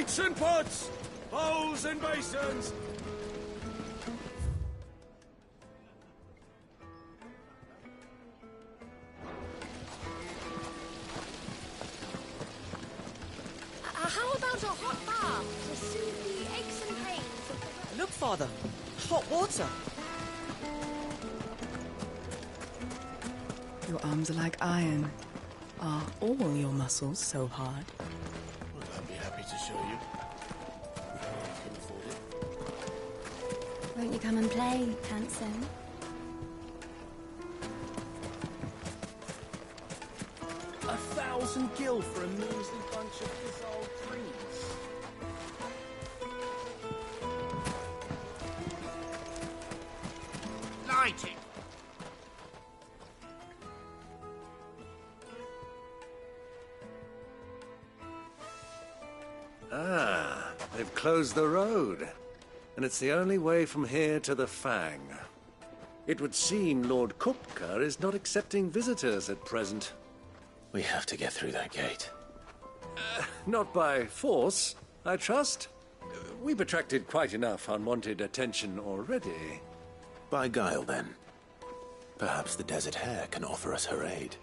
Plates and pots! Bowls and basins! How about a hot bath to soothe the aches and pains of the... Look, Father. Hot water. Your arms are like iron. Are all your muscles so hard? Well, I'd be happy to show you. I can afford it. Won't you come and play, handsome? $1,000 gil for a measly bunch of dissolved trees. Lighting. Ah, they've closed the road. And it's the only way from here to the Fang. It would seem Lord Kupka is not accepting visitors at present. We have to get through that gate. Not by force, I trust. We've attracted quite enough unwanted attention already. By guile, then. Perhaps the Desert Hare can offer us her aid.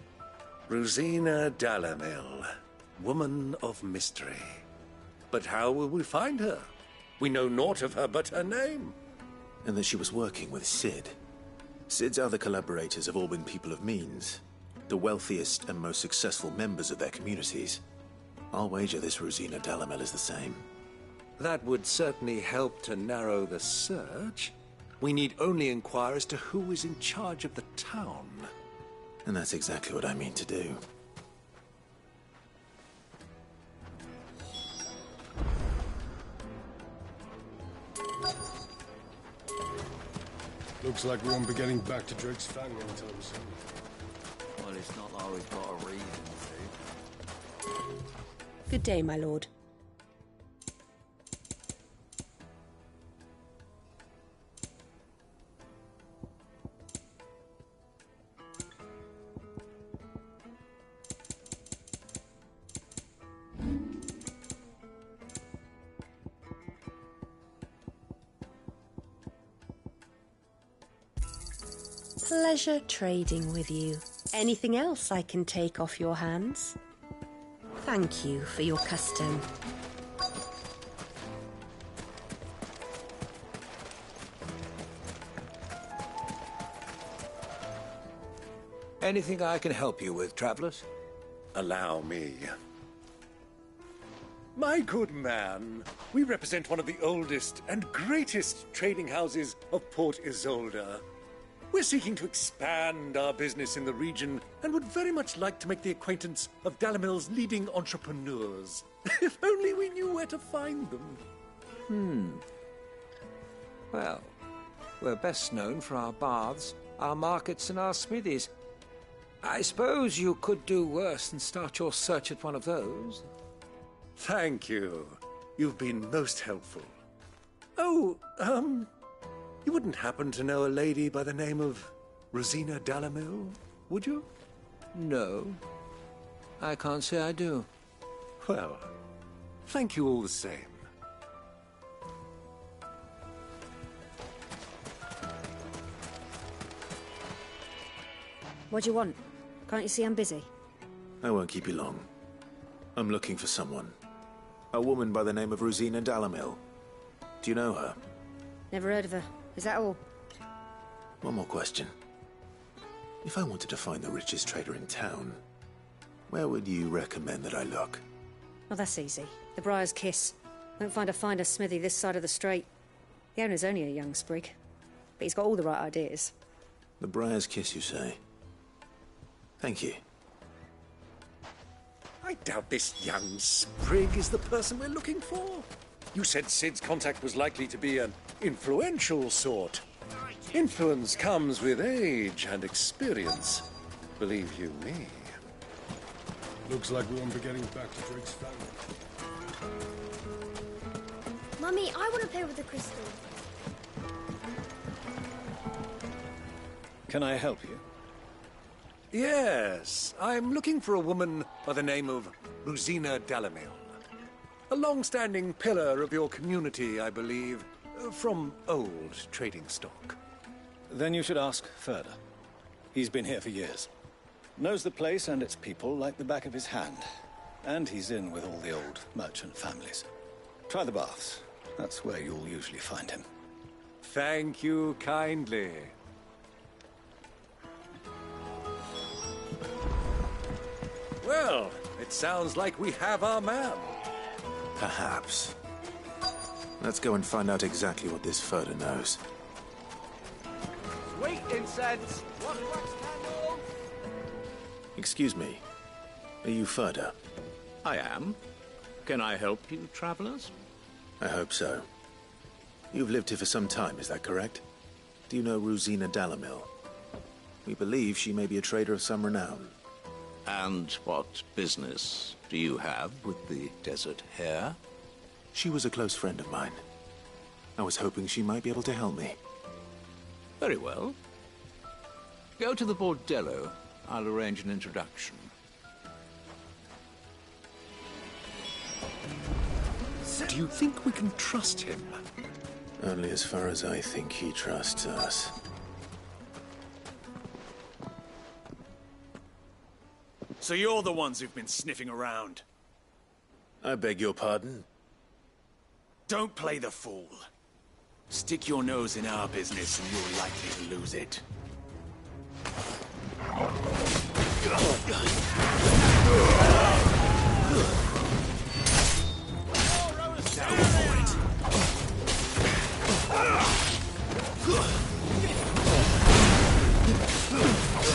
Rosina Dalamil, woman of mystery. But how will we find her? We know naught of her but her name. And that she was working with Sid. Sid's other collaborators have all been people of means. The wealthiest and most successful members of their communities. I'll wager this Rosina Dalamel is the same. That would certainly help to narrow the search. We need only inquire as to who is in charge of the town. And that's exactly what I mean to do. Looks like we won't be getting back to Drake's Fang anytime soon. Well, it's not like we've got a reason to. Good day, my lord. Pleasure trading with you. Anything else I can take off your hands? Thank you for your custom. Anything I can help you with, travellers? Allow me. My good man, we represent one of the oldest and greatest trading houses of Port Isolde. We're seeking to expand our business in the region and would very much like to make the acquaintance of Dalamil's leading entrepreneurs. If only we knew where to find them. Well, we're best known for our baths, our markets, and our smithies. I suppose you could do worse than start your search at one of those. Thank you. You've been most helpful. Oh, you wouldn't happen to know a lady by the name of Rosina Dalamil, would you? No, I can't say I do. Well, thank you all the same. What do you want? Can't you see I'm busy? I won't keep you long. I'm looking for someone. A woman by the name of Rosina Dalamil. Do you know her? Never heard of her. Is that all? One more question. If I wanted to find the richest trader in town, where would you recommend that I look? Oh, that's easy. The Briar's Kiss. Won't find a finer smithy this side of the strait. The owner's only a young sprig, but he's got all the right ideas. The Briar's Kiss, you say? Thank you. I doubt this young sprig is the person we're looking for. You said Sid's contact was likely to be an influential sort. Influence comes with age and experience. Believe you me. Looks like we won't be getting back to Drake's Fang. Mummy, I want to play with the crystal. Can I help you? Yes, I'm looking for a woman by the name of Rosina Dalamil. A long-standing pillar of your community, I believe, from old trading stock. Then you should ask Furder. He's been here for years. Knows the place and its people like the back of his hand. And he's in with all the old merchant families. Try the baths. That's where you'll usually find him. Thank you kindly. Well, it sounds like we have our man. Perhaps. Let's go and find out exactly what this Furder knows. Sweet incense! One wax candle! Excuse me. Are you Furder? I am. Can I help you, travelers? I hope so. You've lived here for some time, is that correct? Do you know Rosina Dalamil? We believe she may be a trader of some renown. And what business do you have with the desert hare? She was a close friend of mine. I was hoping she might be able to help me. Very well. Go to the bordello. I'll arrange an introduction. Do you think we can trust him? Only as far as I think he trusts us. So you're the ones who've been sniffing around. I beg your pardon? Don't play the fool. Stick your nose in our business and you're likely to lose it.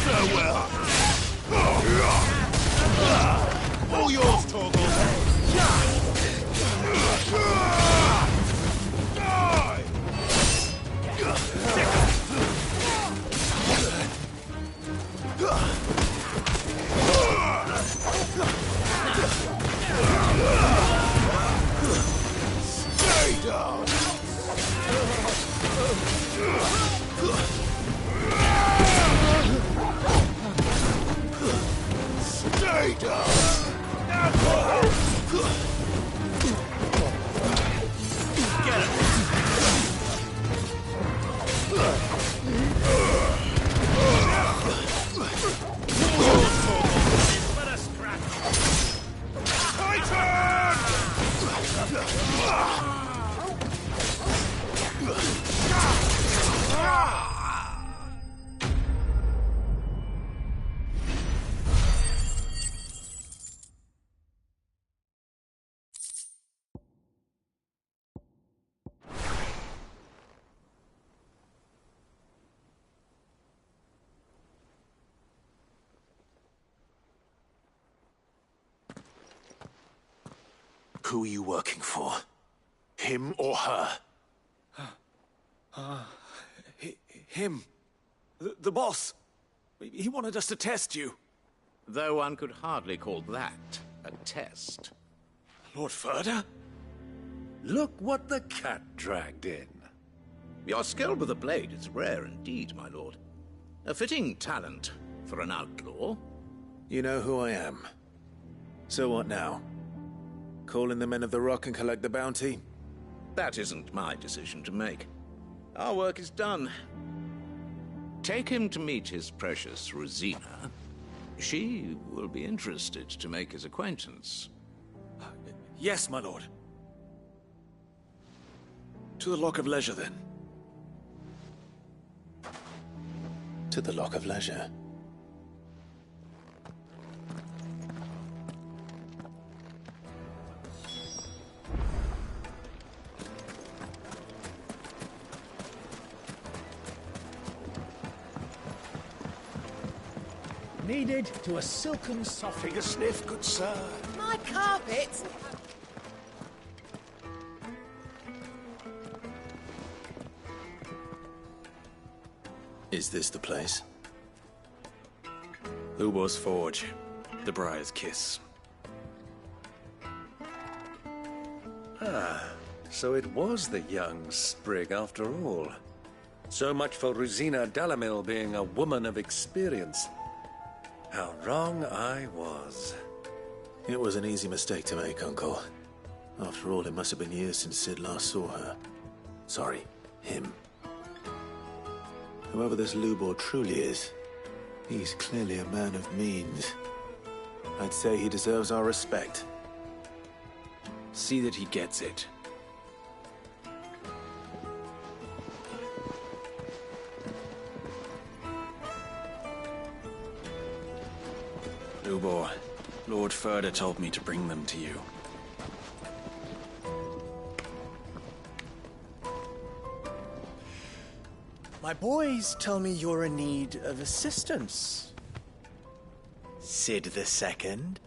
Farewell. All yours, Torgal. Stay down. Stay down. Get it. Who are you working for? Him or her? Him. The boss. He wanted us to test you. Though one could hardly call that a test. Lord Furder? Look what the cat dragged in. Your skill with the blade is rare indeed, my lord. A fitting talent for an outlaw. You know who I am. So what now? Call in the Men of the Rock and collect the bounty? That isn't my decision to make. Our work is done. Take him to meet his precious Rosina. She will be interested to make his acquaintance. Yes, my lord. To the Lock of Leisure, then. To the Lock of Leisure. Needed to a silken soft. Take a sniff, good sir. My carpet! Is this the place? Ubor's Forge. The Briar's Kiss. So it was the young sprig after all. So much for Rosina Dalamil being a woman of experience. How wrong I was. It was an easy mistake to make, Uncle. After all, it must have been years since Sid last saw her. Sorry, him. Whoever this Lubor truly is, he's clearly a man of means. I'd say he deserves our respect. See that he gets it. Lubor, Lord Furder told me to bring them to you. My boys tell me you're in need of assistance. Sid the Second?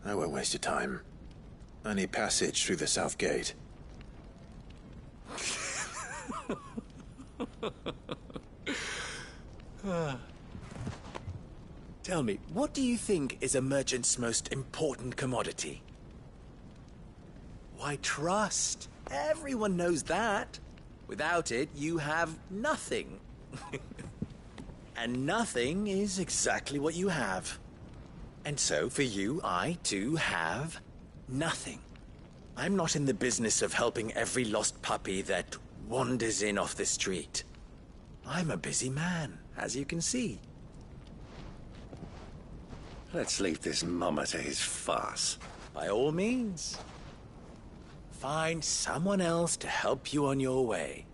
I won't waste your time. I need passage through the south gate. Tell me, what do you think is a merchant's most important commodity? Why, trust. Everyone knows that. Without it, you have nothing. And nothing is exactly what you have. And so, for you, I, too, have nothing. I'm not in the business of helping every lost puppy that wanders in off the street. I'm a busy man, as you can see. Let's leave this mummer to his farce. By all means. Find someone else to help you on your way.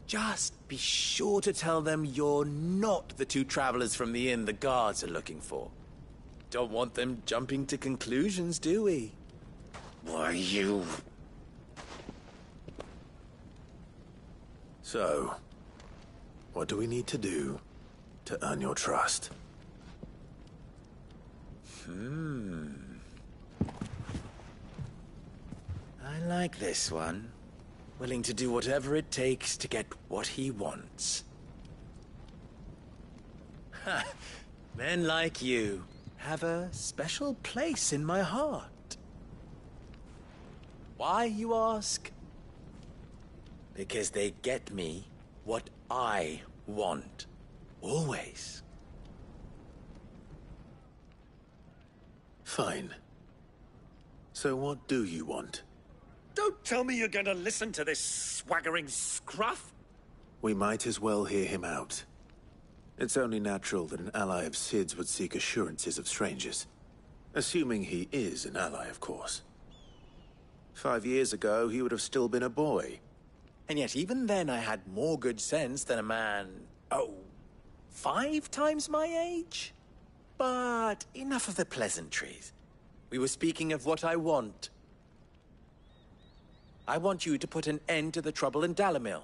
Just be sure to tell them you're not the two travelers from the inn the guards are looking for. Don't want them jumping to conclusions, do we? Why, you... So, what do we need to do to earn your trust? I like this one. Willing to do whatever it takes to get what he wants. Ha! Men like you have a special place in my heart. Why, you ask? Because they get me what I want. Always. Fine. So what do you want? Don't tell me you're going to listen to this swaggering scruff! We might as well hear him out. It's only natural that an ally of Sid's would seek assurances of strangers. Assuming he is an ally, of course. 5 years ago, he would have still been a boy. And yet even then I had more good sense than a man, 5 times my age? But enough of the pleasantries. We were speaking of what I want. I want you to put an end to the trouble in Dalamil.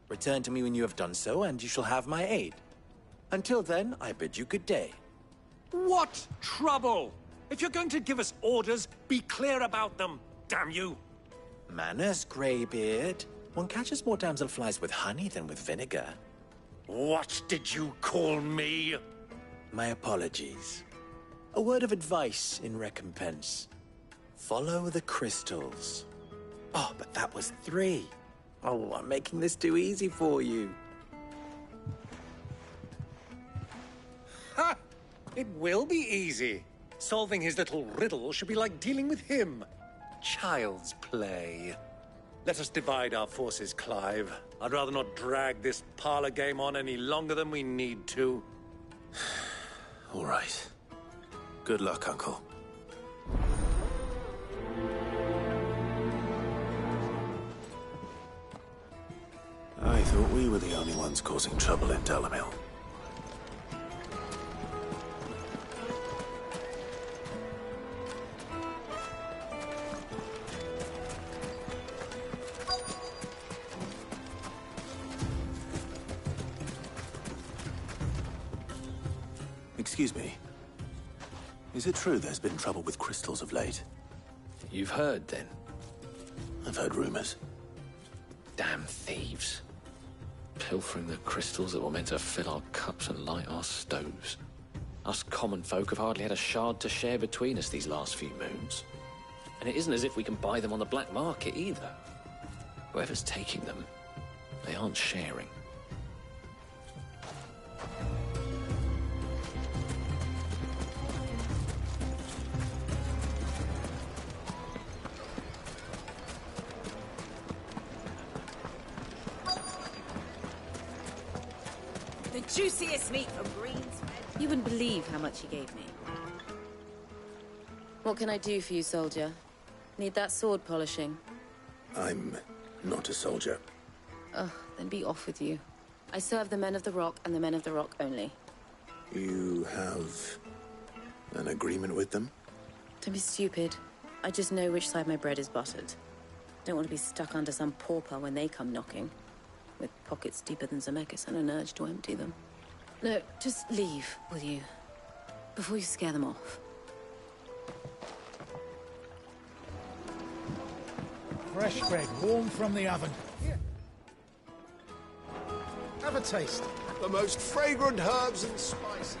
Return to me when you have done so, and you shall have my aid. Until then, I bid you good day. What trouble? If you're going to give us orders, be clear about them, damn you! Manners, Greybeard. One catches more damselflies with honey than with vinegar. What did you call me? My apologies. A word of advice in recompense. Follow the crystals. Oh, but that was 3. Oh, I'm making this too easy for you. Ha! It will be easy. Solving his little riddle should be like dealing with him. Child's play. Let us divide our forces, Clive. I'd rather not drag this parlor game on any longer than we need to. All right. Good luck, Uncle. I thought we were the only ones causing trouble in Dalamil. Excuse me. Is it true there's been trouble with crystals of late? You've heard, then? I've heard rumors. Damn thieves. Pilfering the crystals that were meant to fill our cups and light our stoves. Us common folk have hardly had a shard to share between us these last few moons. And it isn't as if we can buy them on the black market either. Whoever's taking them, they aren't sharing. juiciest meat from Greens. You wouldn't believe how much he gave me. What can I do for you, soldier? Need that sword polishing? I'm not a soldier. Ugh, then be off with you. I serve the men of the Rock and the men of the Rock only. You have an agreement with them? Don't be stupid. I just know which side my bread is buttered. Don't want to be stuck under some pauper when they come knocking. With pockets deeper than Zemeckis and an urge to empty them. No, just leave, will you? Before you scare them off. Fresh bread, warm from the oven. Here. Have a taste. The most fragrant herbs and spices.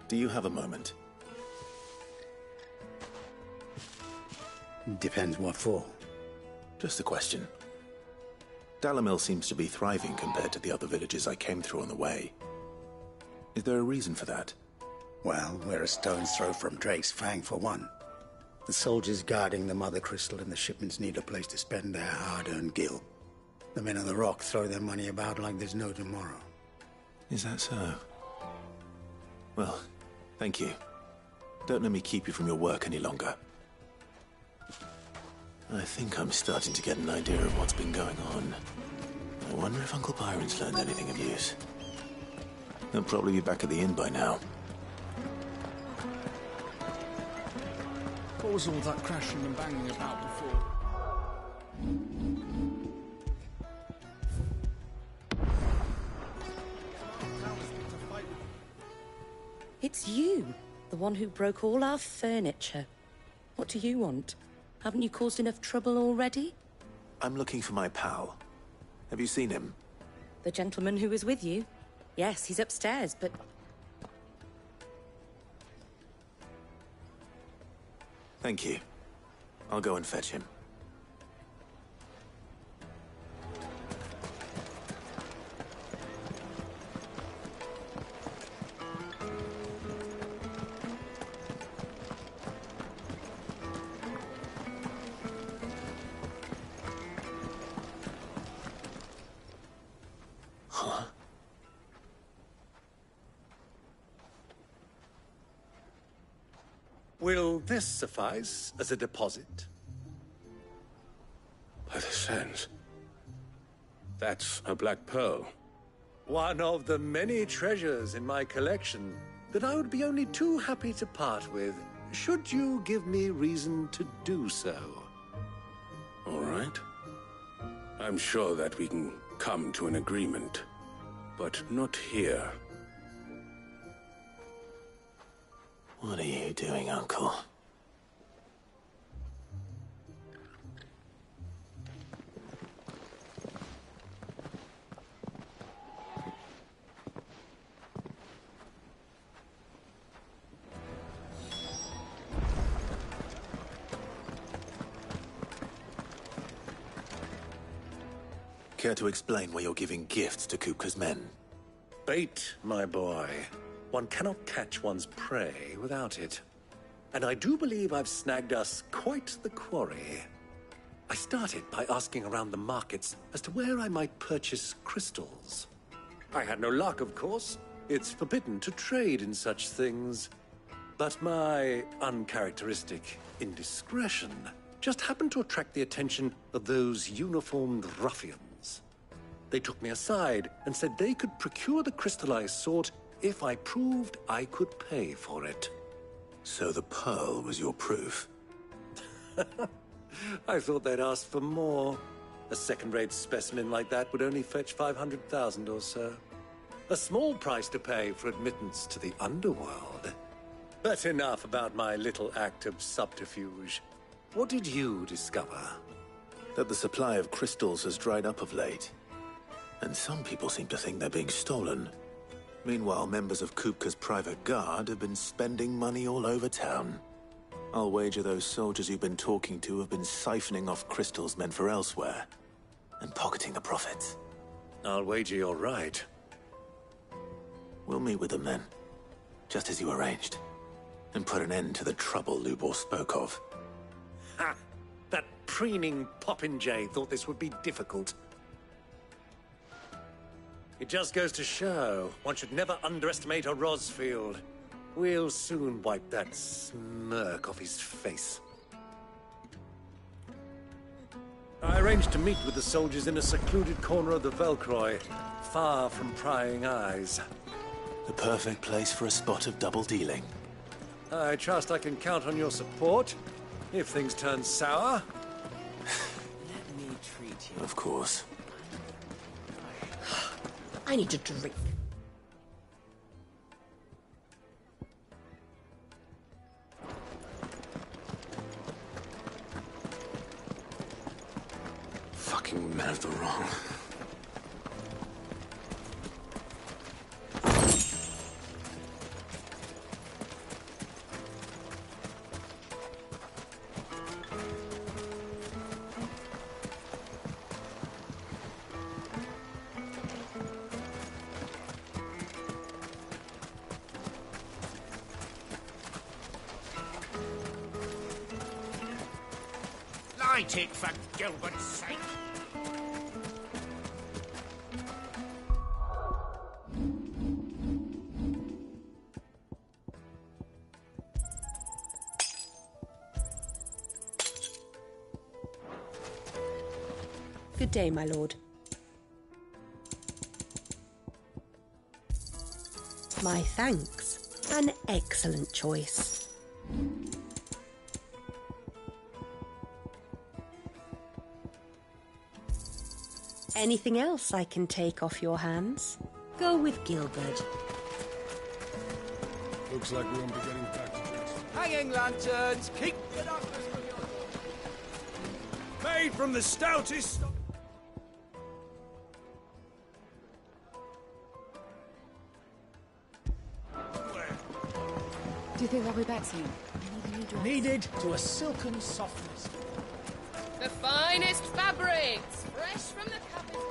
Do you have a moment? Depends what for. Just a question. Dalamil seems to be thriving compared to the other villages I came through on the way. Is there a reason for that? Well, we're a stone's throw from Drake's Fang, for one. The soldiers guarding the Mother Crystal and the shipments need a place to spend their hard-earned gil. The men of the Rock throw their money about like there's no tomorrow. Is that so? Well, thank you. Don't let me keep you from your work any longer. I think I'm starting to get an idea of what's been going on. I wonder if Uncle Byron's learned anything of use. He'll probably be back at the inn by now. What was all that crashing and banging about before? It's you, the one who broke all our furniture. What do you want? Haven't you caused enough trouble already? I'm looking for my pal. Have you seen him? The gentleman who was with you? Yes, he's upstairs, but... Thank you. I'll go and fetch him. Will this suffice as a deposit? By the sands. That's a black pearl. One of the many treasures in my collection that I would be only too happy to part with, should you give me reason to do so. All right. I'm sure that we can come to an agreement, but not here. What are you doing, Uncle? Care to explain why you're giving gifts to Kupka's men? Bait, my boy. One cannot catch one's prey without it. And I do believe I've snagged us quite the quarry. I started by asking around the markets as to where I might purchase crystals. I had no luck, of course. It's forbidden to trade in such things. But my uncharacteristic indiscretion just happened to attract the attention of those uniformed ruffians. They took me aside and said they could procure the crystal I sought if I proved I could pay for it. So the pearl was your proof? I thought they'd ask for more. A second-rate specimen like that would only fetch 500,000 or so. A small price to pay for admittance to the underworld. But enough about my little act of subterfuge. What did you discover? That the supply of crystals has dried up of late. And some people seem to think they're being stolen. Meanwhile, members of Kupka's private guard have been spending money all over town. I'll wager those soldiers you've been talking to have been siphoning off crystals meant for elsewhere, and pocketing the profits. I'll wager you're right. We'll meet with them then, just as you arranged, and put an end to the trouble Lubor spoke of. Ha! That preening popinjay thought this would be difficult. It just goes to show, one should never underestimate a Rosfield. We'll soon wipe that smirk off his face. I arranged to meet with the soldiers in a secluded corner of the Velcroy, far from prying eyes. The perfect place for a spot of double dealing. I trust I can count on your support, if things turn sour. Let me treat you. Of course. I need a drink. Fucking men of the wrong. Light it, for Gilbert's sake! Good day, my lord. My thanks. An excellent choice. Anything else I can take off your hands? Go with Gilbert. Looks like we won't be getting back to this. Hanging lanterns, keep the darkness from your door. Made from the stoutest... Do you think they'll be back soon? Needed to a silken softness. The finest fabrics, fresh from the capital.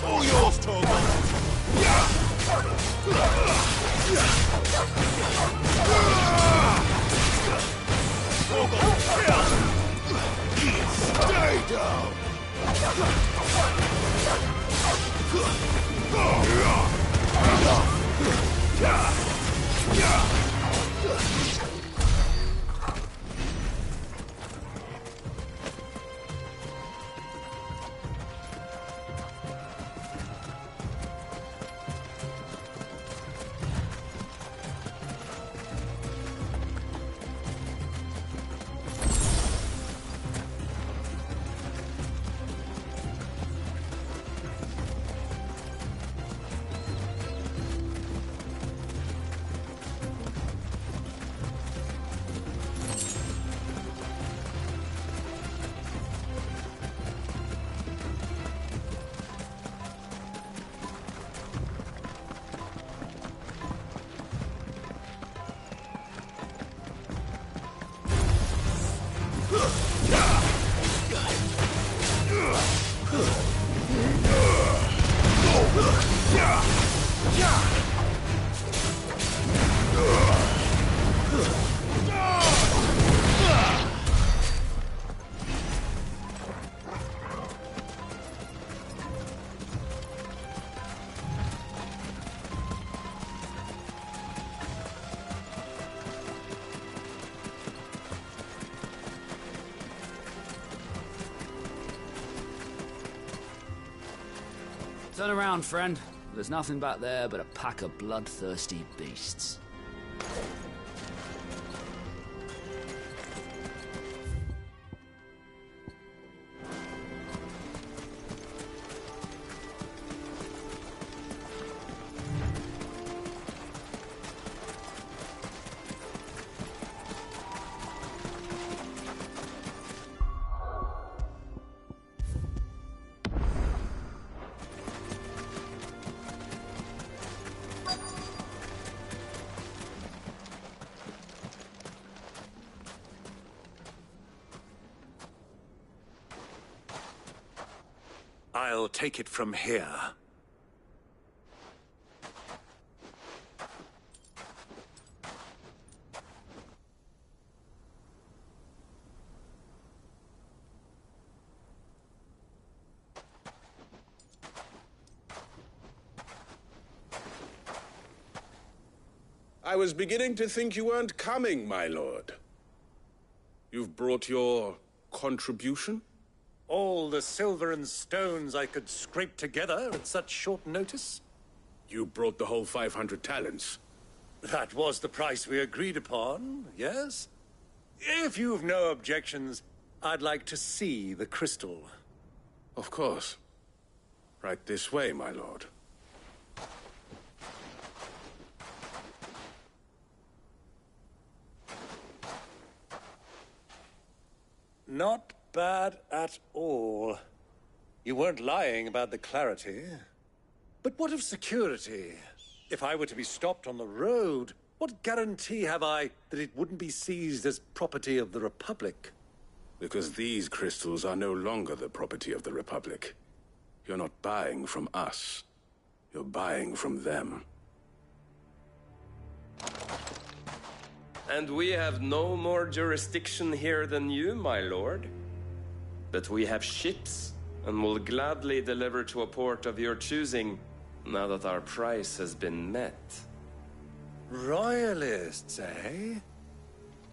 All yours, Torgal. Stay down. Turn around, friend. There's nothing back there but a pack of bloodthirsty beasts. I'll take it from here. I was beginning to think you weren't coming, my lord. You've brought your contribution? All the silver and stones I could scrape together at such short notice? You brought the whole 500 talents. That was the price we agreed upon, yes? If you've no objections, I'd like to see the crystal. Of course. Right this way, my lord. Not bad at all. You weren't lying about the clarity. But what of security? If I were to be stopped on the road, what guarantee have I that it wouldn't be seized as property of the Republic? Because these crystals are no longer the property of the Republic. You're not buying from us. You're buying from them. And we have no more jurisdiction here than you, my lord. But we have ships, and will gladly deliver to a port of your choosing, now that our price has been met. Royalists, eh?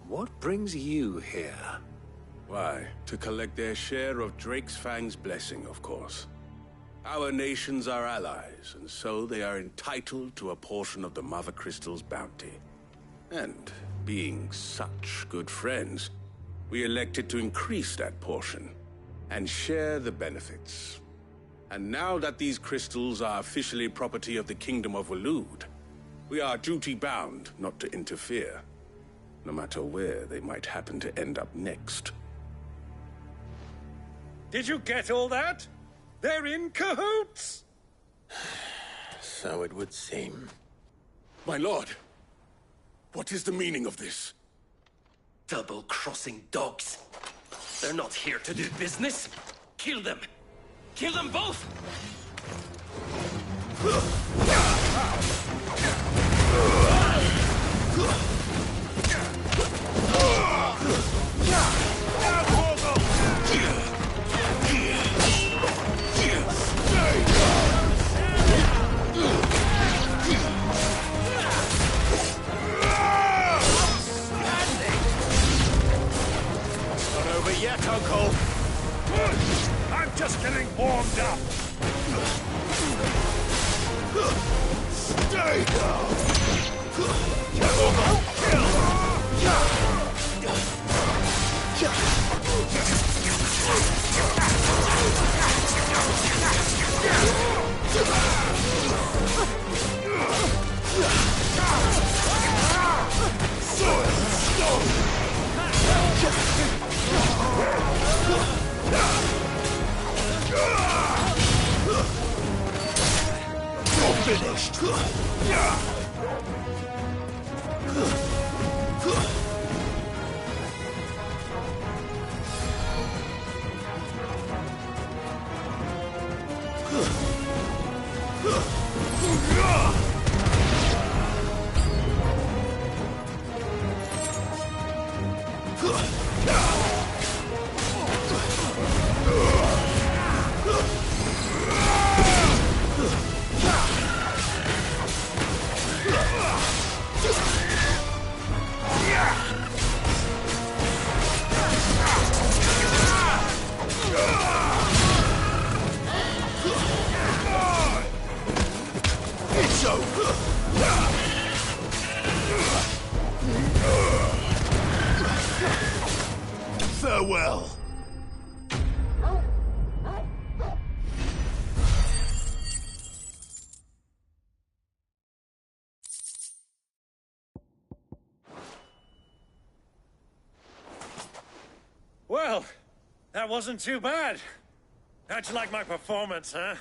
What brings you here? Why, to collect their share of Drake's Fang's blessing, of course. Our nations are allies, and so they are entitled to a portion of the Mother Crystal's bounty. And being such good friends, we elected to increase that portion and share the benefits. And now that these crystals are officially property of the Kingdom of Waloed, we are duty-bound not to interfere, no matter where they might happen to end up next. Did you get all that? They're in cahoots! So it would seem. My lord, what is the meaning of this? Double-crossing dogs. They're not here to do business. Kill them. Kill them both! Not over yet, Uncle. I'm just getting warmed up. Stay down! You're finished! It's over! Farewell! Well, that wasn't too bad. How'd you like my performance, huh?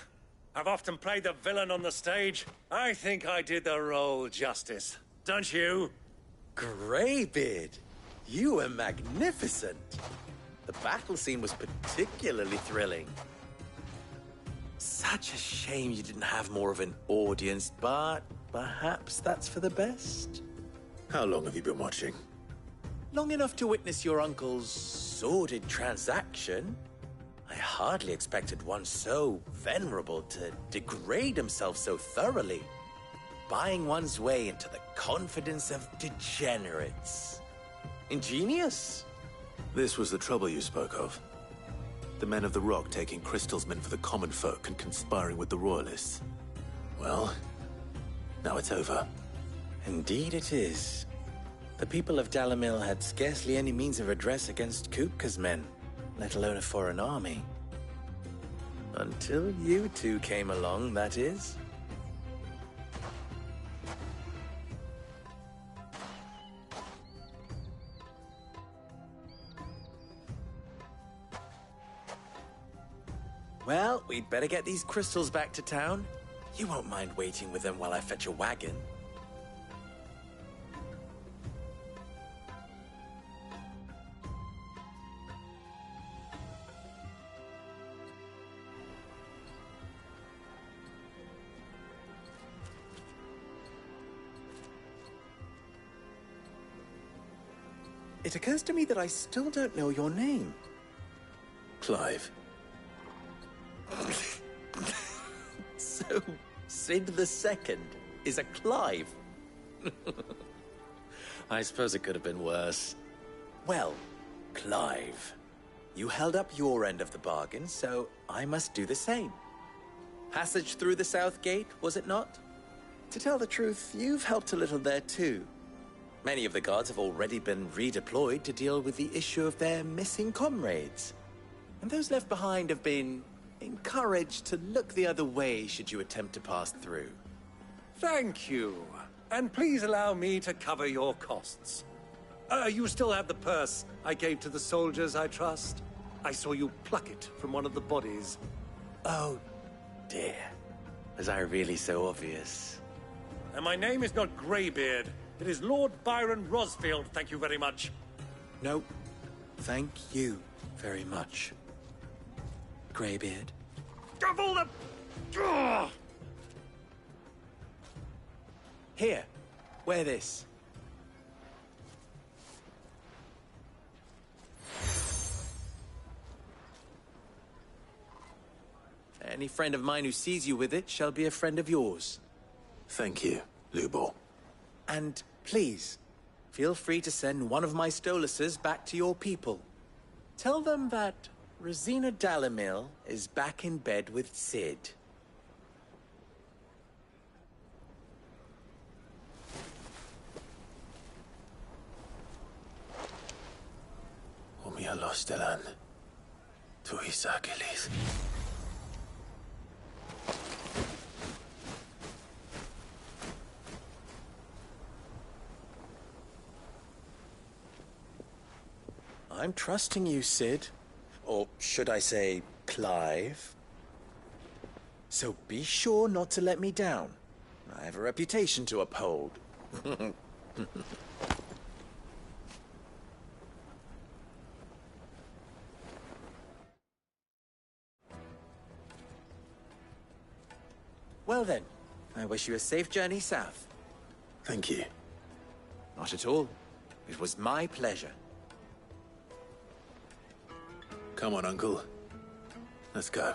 I've often played the villain on the stage. I think I did the role justice. Don't you? Greybeard, you were magnificent. The battle scene was particularly thrilling. Such a shame you didn't have more of an audience, but perhaps that's for the best. How long have you been watching? Long enough to witness your uncle's sordid transaction. I hardly expected one so venerable to degrade himself so thoroughly. Buying one's way into the confidence of degenerates. Ingenious. This was the trouble you spoke of. The men of the Rock taking crystals meant for the common folk and conspiring with the Royalists. Well, now it's over. Indeed it is. The people of Dalamil had scarcely any means of redress against Kupka's men, let alone a foreign army. Until you two came along, that is. Well, we'd better get these crystals back to town. You won't mind waiting with them while I fetch a wagon. It occurs to me that I still don't know your name. Clive. So, Sid the Second is a Clive? I suppose it could have been worse. Well, Clive, you held up your end of the bargain, so I must do the same. Passage through the South Gate, was it not? To tell the truth, you've helped a little there too. Many of the guards have already been redeployed to deal with the issue of their missing comrades. And those left behind have been encouraged to look the other way should you attempt to pass through. Thank you. And please allow me to cover your costs. You still have the purse I gave to the soldiers, I trust? I saw you pluck it from one of the bodies. Oh, dear. Was I really so obvious? And my name is not Greybeard. It is Lord Byron Rosfield, thank you very much. No, thank you very much, Greybeard. Of all the... Ugh! Here, wear this. Any friend of mine who sees you with it shall be a friend of yours. Thank you, Lubor. And please, feel free to send one of my Stoluses back to your people. Tell them that Rosina Dalamil is back in bed with Sid. Omia Lostelan. Tu Isakelis. I'm trusting you, Sid. Or should I say, Clive. So be sure not to let me down. I have a reputation to uphold. Well then, I wish you a safe journey south. Thank you. Not at all. It was my pleasure. Come on, Uncle. Let's go.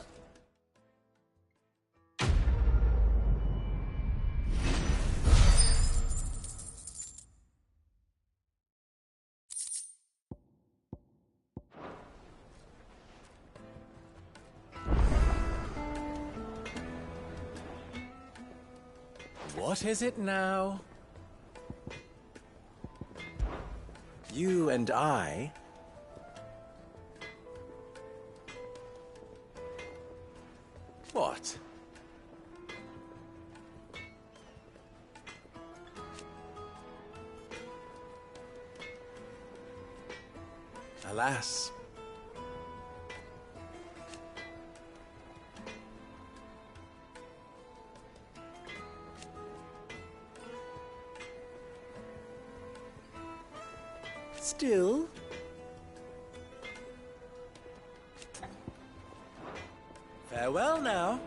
What is it now? You and I... What? Alas. Still... Farewell now.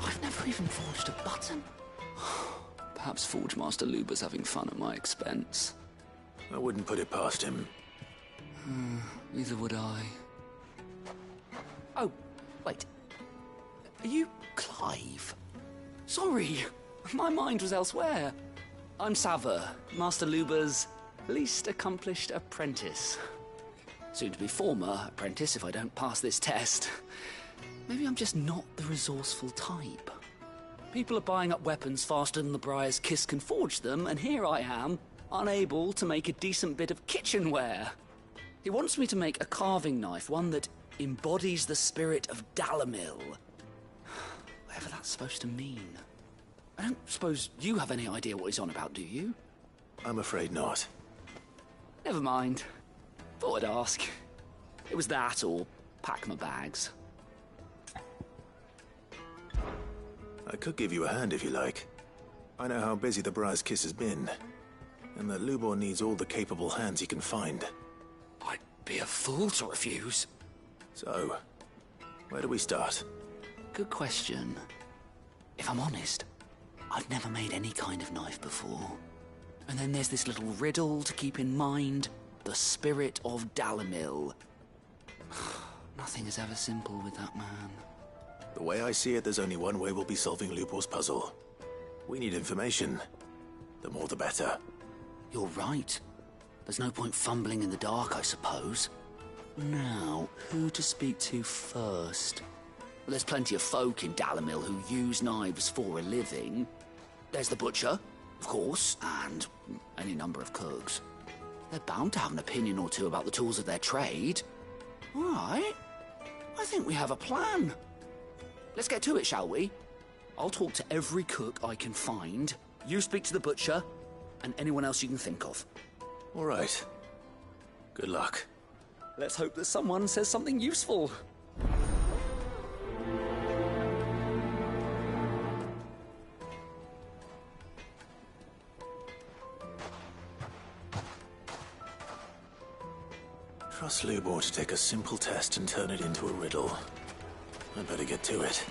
I've never even forged a button. Perhaps Forge Master Luber's having fun at my expense. I wouldn't put it past him. Neither would I. Oh, wait. Are you Clive? Sorry, my mind was elsewhere. I'm Sava, Master Luber's least accomplished apprentice. Soon to be former apprentice if I don't pass this test. Maybe I'm just not the resourceful type. People are buying up weapons faster than the Briar's Kiss can forge them, and here I am, unable to make a decent bit of kitchenware. He wants me to make a carving knife, one that embodies the spirit of Dalamil. Whatever that's supposed to mean. I don't suppose you have any idea what he's on about, do you? I'm afraid not. Never mind. Thought I'd ask. It was that or pack my bags. I could give you a hand if you like. I know how busy the Briar's Kiss has been, and that Lubor needs all the capable hands he can find. I'd be a fool to refuse. So, where do we start? Good question. If I'm honest, I've never made any kind of knife before. And then there's this little riddle to keep in mind. The spirit of Dalamil. Nothing is ever simple with that man. The way I see it, there's only one way we'll be solving Lubor's puzzle. We need information. the more the better. You're right. There's no point fumbling in the dark, I suppose. Now, who to speak to first? Well, there's plenty of folk in Dalamil who use knives for a living. There's the butcher, of course, and any number of cooks. They're bound to have an opinion or two about the tools of their trade. All right. I think we have a plan. Let's get to it, shall we? I'll talk to every cook I can find. You speak to the butcher, and anyone else you can think of. All right. Good luck. Let's hope that someone says something useful. Trust Lubor to take a simple test and turn it into a riddle. I'd better get to it.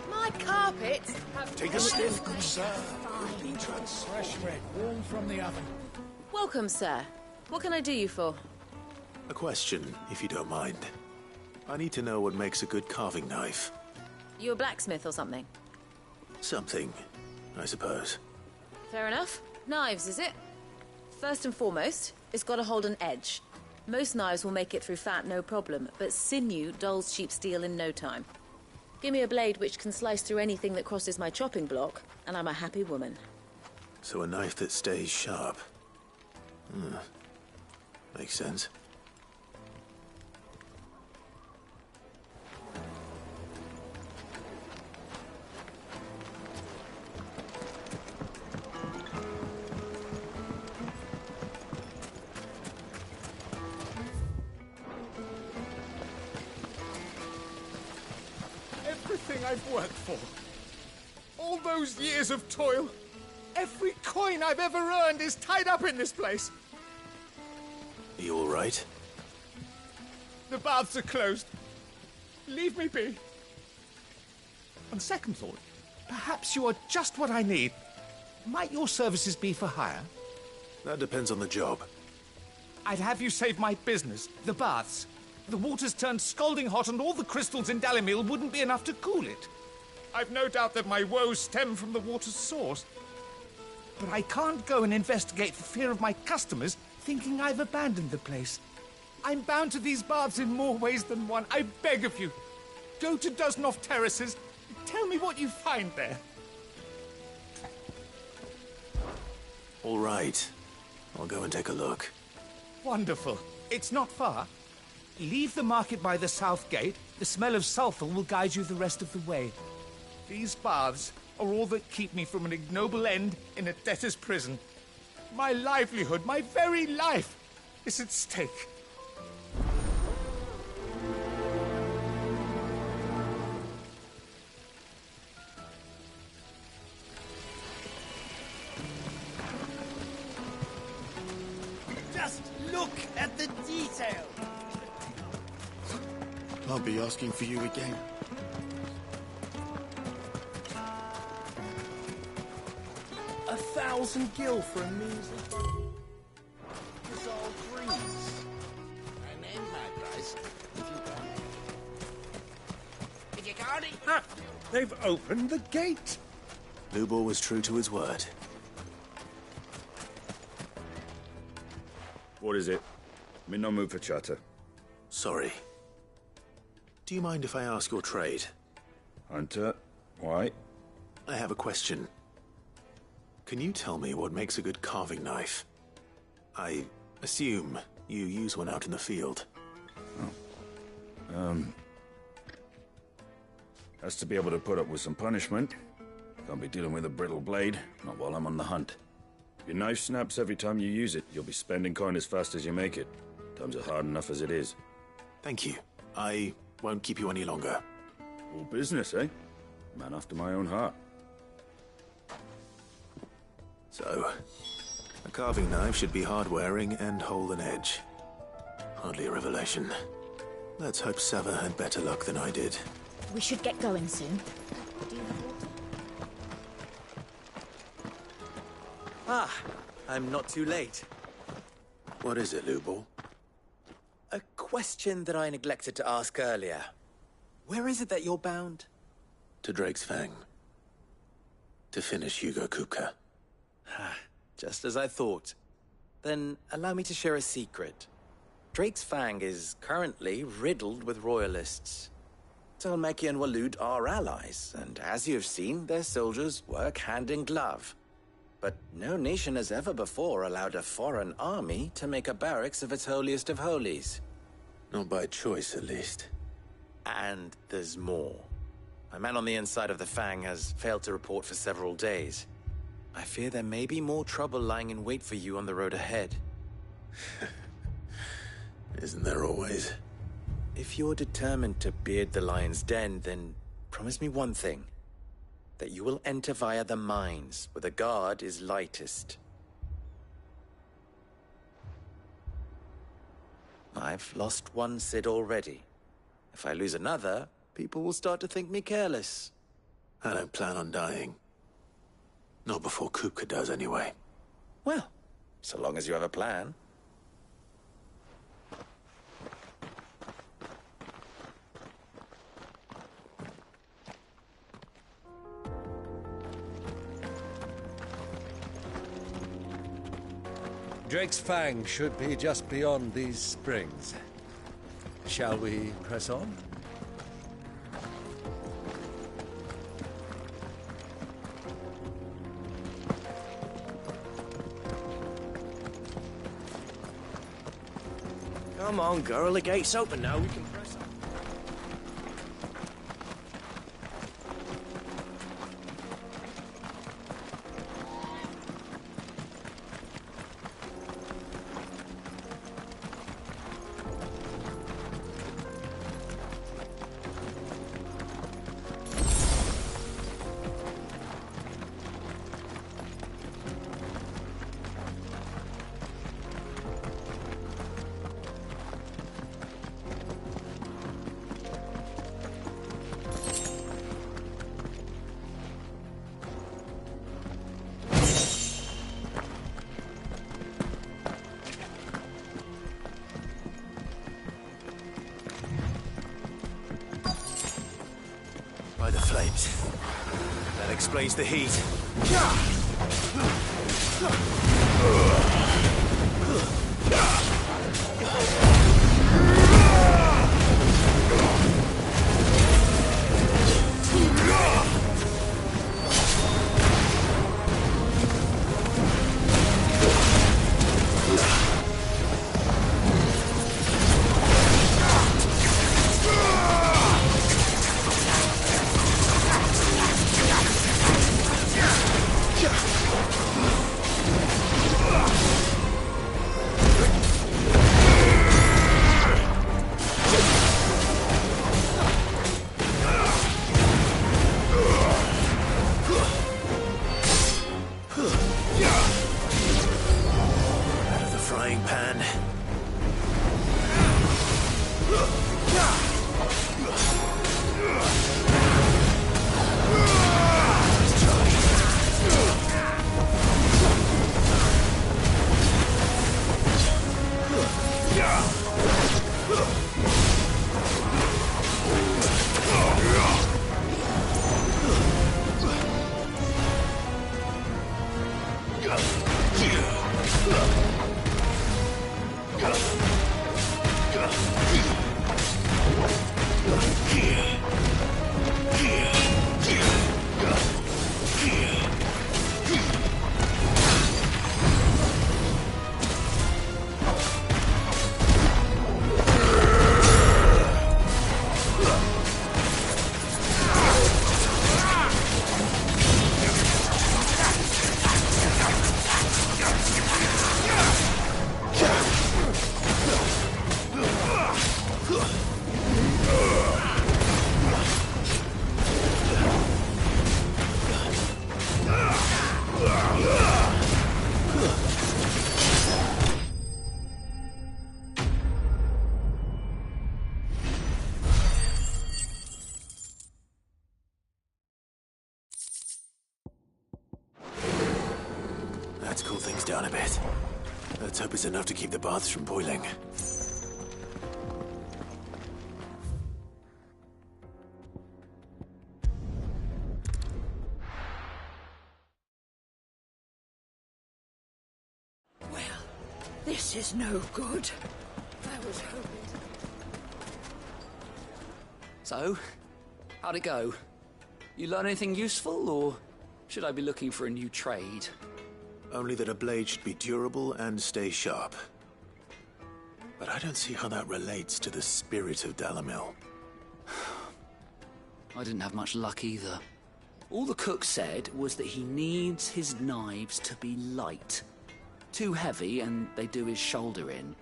My carpets have... Take a sniff, good sir. Fresh bread, warm from the oven. Welcome, sir. What can I do you for? A question, if you don't mind. I need to know what makes a good carving knife. You a blacksmith or something? Something, I suppose. Fair enough. Knives, is it? First and foremost, it's got to hold an edge. Most knives will make it through fat, no problem, but sinew dulls cheap steel in no time. Give me a blade which can slice through anything that crosses my chopping block, and I'm a happy woman. So a knife that stays sharp. Makes sense. Everything I've worked for. All those years of toil. Every coin I've ever earned is tied up in this place. Are you all right? The baths are closed. Leave me be. On second thought, perhaps you are just what I need. Might your services be for hire? That depends on the job. I'd have you save my business, the baths. The water's turned scalding hot and all the crystals in Dalamil wouldn't be enough to cool it. I've no doubt that my woes stem from the water's source. But I can't go and investigate for fear of my customers thinking I've abandoned the place. I'm bound to these baths in more ways than one. I beg of you. Go to Dusnoff Terraces. Tell me what you find there. All right. I'll go and take a look. Wonderful. It's not far. Leave the market by the south gate. The smell of sulphur will guide you the rest of the way. These baths are all that keep me from an ignoble end in a debtor's prison. My livelihood, my very life, is at stake. Just look at the detail. I'll be asking for you again. $1,000 gil for a measly bundle. It's all grease. I named my price. If you got it. Ah, they've opened the gate. Lubor was true to his word. What is it? I'm in no mood for chatter. Sorry. Do you mind if I ask your trade? Hunter, why? I have a question. Can you tell me what makes a good carving knife? I assume you use one out in the field. Has to be able to put up with some punishment. Can't be dealing with a brittle blade, not while I'm on the hunt. If your knife snaps every time you use it, you'll be spending coin as fast as you make it. Times are hard enough as it is. Thank you. I won't keep you any longer. All business, eh? Man after my own heart. So, a carving knife should be hard-wearing and hold an edge. Hardly a revelation. Let's hope Sava had better luck than I did. We should get going soon. Ah, I'm not too late. What is it, Lubor? A question that I neglected to ask earlier. Where is it that you're bound? To Drake's Fang. To finish Hugo Kupka. Just as I thought. Then allow me to share a secret. Drake's Fang is currently riddled with royalists. Tolmeki and Waloed are allies, and as you have seen, their soldiers work hand in glove. But no nation has ever before allowed a foreign army to make a barracks of its holiest of holies. Not by choice, at least. And there's more. A man on the inside of the Fang has failed to report for several days. I fear there may be more trouble lying in wait for you on the road ahead. Isn't there always? If you're determined to beard the lion's den, then promise me one thing. That you will enter via the mines, where the guard is lightest. I've lost one Cid already. If I lose another, people will start to think me careless. I don't plan on dying. Not before Kupka does, anyway. Well, so long as you have a plan. Drake's Fang should be just beyond these springs. Shall we press on? Come on, girl, the gate's open now, we can press on. By the flames. That explains the heat. Let's cool things down a bit. Let's hope it's enough to keep the baths from boiling. This is no good. I was hoping. So, how'd it go? You learn anything useful, or should I be looking for a new trade? Only that a blade should be durable and stay sharp. But I don't see how that relates to the spirit of Dalamil. I didn't have much luck either. All the cook said was that he needs his knives to be light. Too heavy and they do his shoulder in.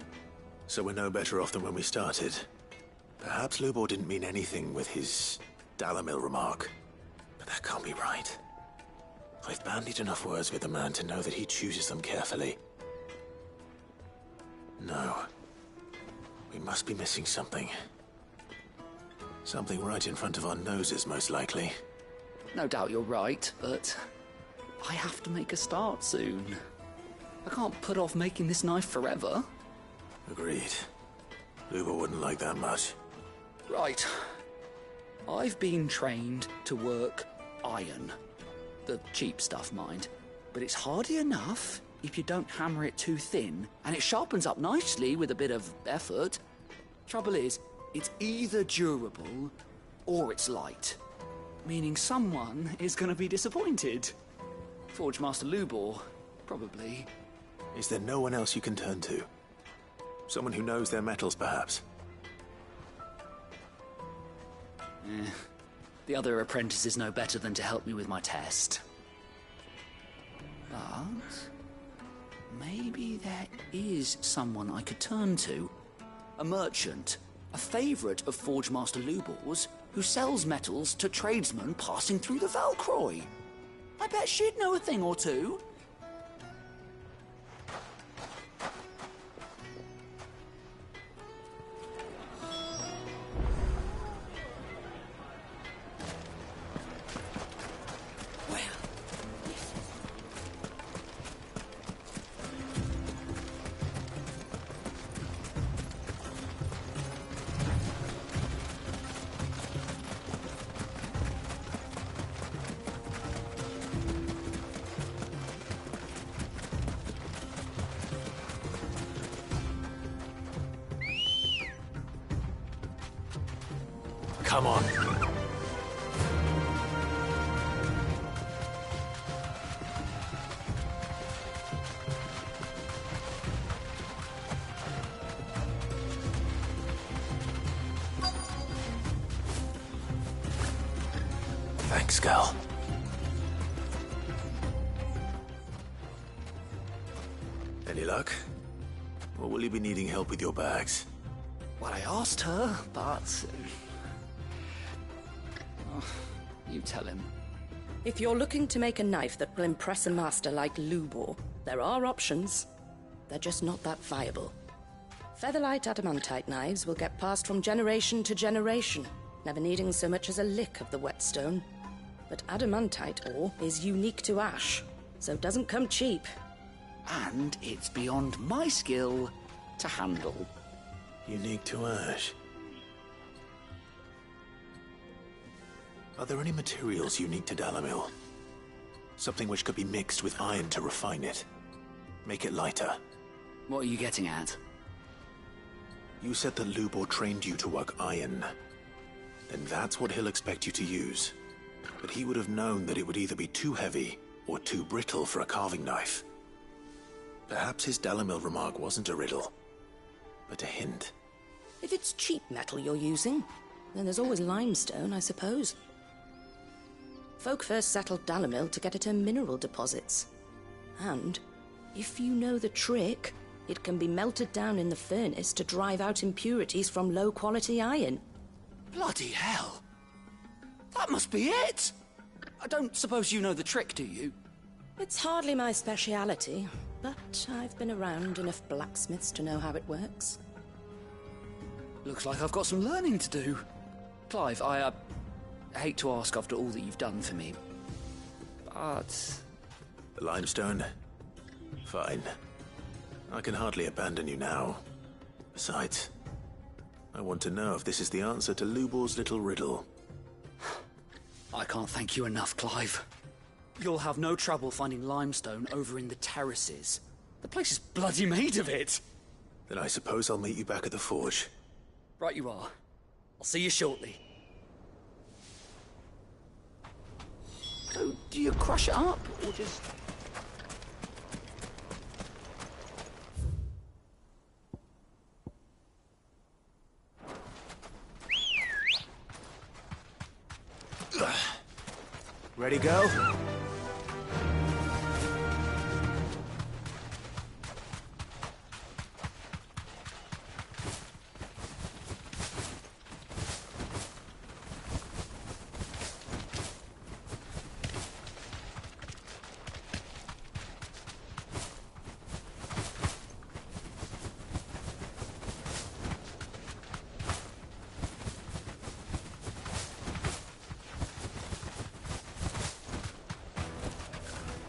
So we're no better off than when we started. Perhaps Lubor didn't mean anything with his Dalamil remark. But that can't be right. I've bandied enough words with the man to know that he chooses them carefully. No. We must be missing something. Something right in front of our noses, most likely. No doubt you're right, but I have to make a start soon. I can't put off making this knife forever. Agreed. Lubor wouldn't like that much. Right. I've been trained to work iron. The cheap stuff, mind. But it's hardy enough if you don't hammer it too thin, and it sharpens up nicely with a bit of effort. Trouble is, it's either durable or it's light. Meaning someone is going to be disappointed. Forge Master Lubor, probably. Is there no one else you can turn to? Someone who knows their metals, perhaps? The other apprentices know better than to help me with my test. But maybe there is someone I could turn to. A merchant, a favourite of Forge Master Lubor's, who sells metals to tradesmen passing through the Valcroy. I bet she'd know a thing or two. Come on. Thanks, Gal. Any luck? Or will you be needing help with your bags? Well, I asked her, but... you tell him. If you're looking to make a knife that will impress a master like Lubor, there are options. They're just not that viable. Featherlight adamantite knives will get passed from generation to generation, never needing so much as a lick of the whetstone. But adamantite ore is unique to ash, so it doesn't come cheap. And it's beyond my skill to handle. Unique to ash? Are there any materials unique to Dalamil? Something which could be mixed with iron to refine it. Make it lighter. What are you getting at? You said that Lubor trained you to work iron. Then that's what he'll expect you to use. But he would have known that it would either be too heavy or too brittle for a carving knife. Perhaps his Dalamil remark wasn't a riddle, but a hint. If it's cheap metal you're using, then there's always limestone, I suppose. Folk first settled Dalamil to get at her mineral deposits. And, if you know the trick, it can be melted down in the furnace to drive out impurities from low-quality iron. Bloody hell! That must be it! I don't suppose you know the trick, do you? It's hardly my speciality, but I've been around enough blacksmiths to know how it works. Looks like I've got some learning to do. Clive, I hate to ask after all that you've done for me, but... The limestone? Fine. I can hardly abandon you now. Besides, I want to know if this is the answer to Lubor's little riddle. I can't thank you enough, Clive. You'll have no trouble finding limestone over in the terraces. The place is bloody made of it. Then I suppose I'll meet you back at the forge. Right you are. I'll see you shortly. So, do you crush it up, or just... Ready, go?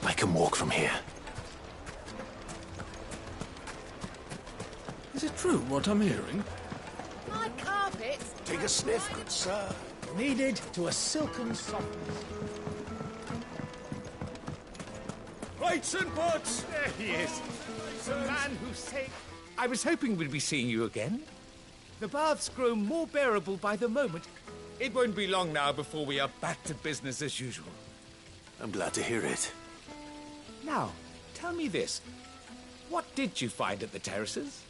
I can walk from here. Is it true what I'm hearing? My carpets. Take a sniff, good sir. Kneaded to a silken softness. Rights and butts! There he is. The man who saved... I was hoping we'd be seeing you again. The baths grow more bearable by the moment. It won't be long now before we are back to business as usual. I'm glad to hear it. Now, tell me this. What did you find at the terraces?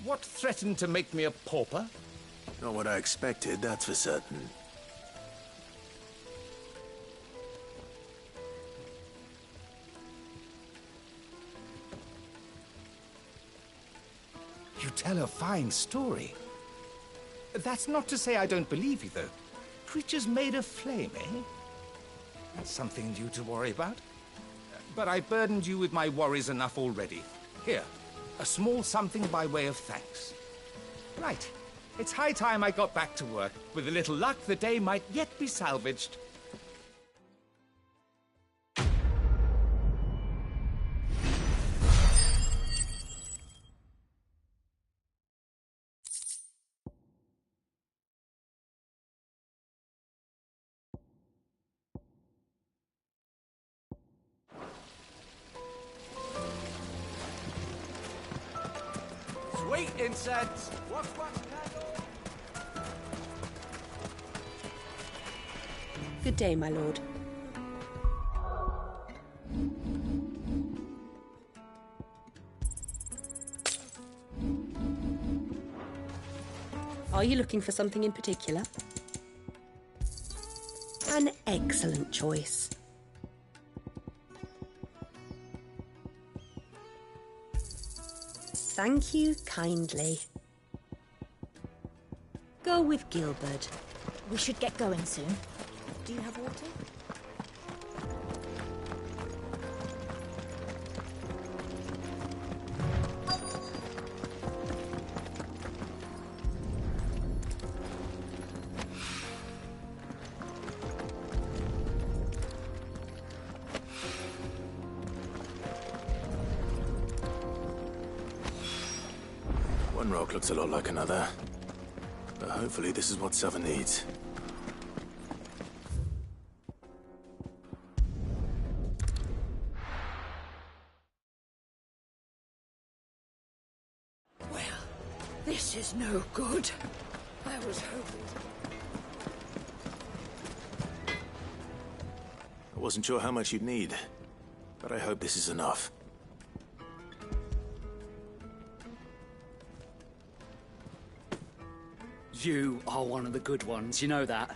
What threatened to make me a pauper? Not what I expected, that's for certain. You tell a fine story. That's not to say I don't believe you, though. Creatures made of flame, eh? That's something new to worry about. But I burdened you with my worries enough already. Here, a small something by way of thanks. Right. It's high time I got back to work. With a little luck, the day might yet be salvaged. Sweet incense. Wax candle. Good day, my lord. Are you looking for something in particular? An excellent choice. Thank you kindly. Go with Gilbert. We should get going soon. Do you have water? One rock looks a lot like another. But hopefully this is what Sava needs. Well, this is no good. I was hoping. I wasn't sure how much you'd need, but I hope this is enough. You are one of the good ones, you know that.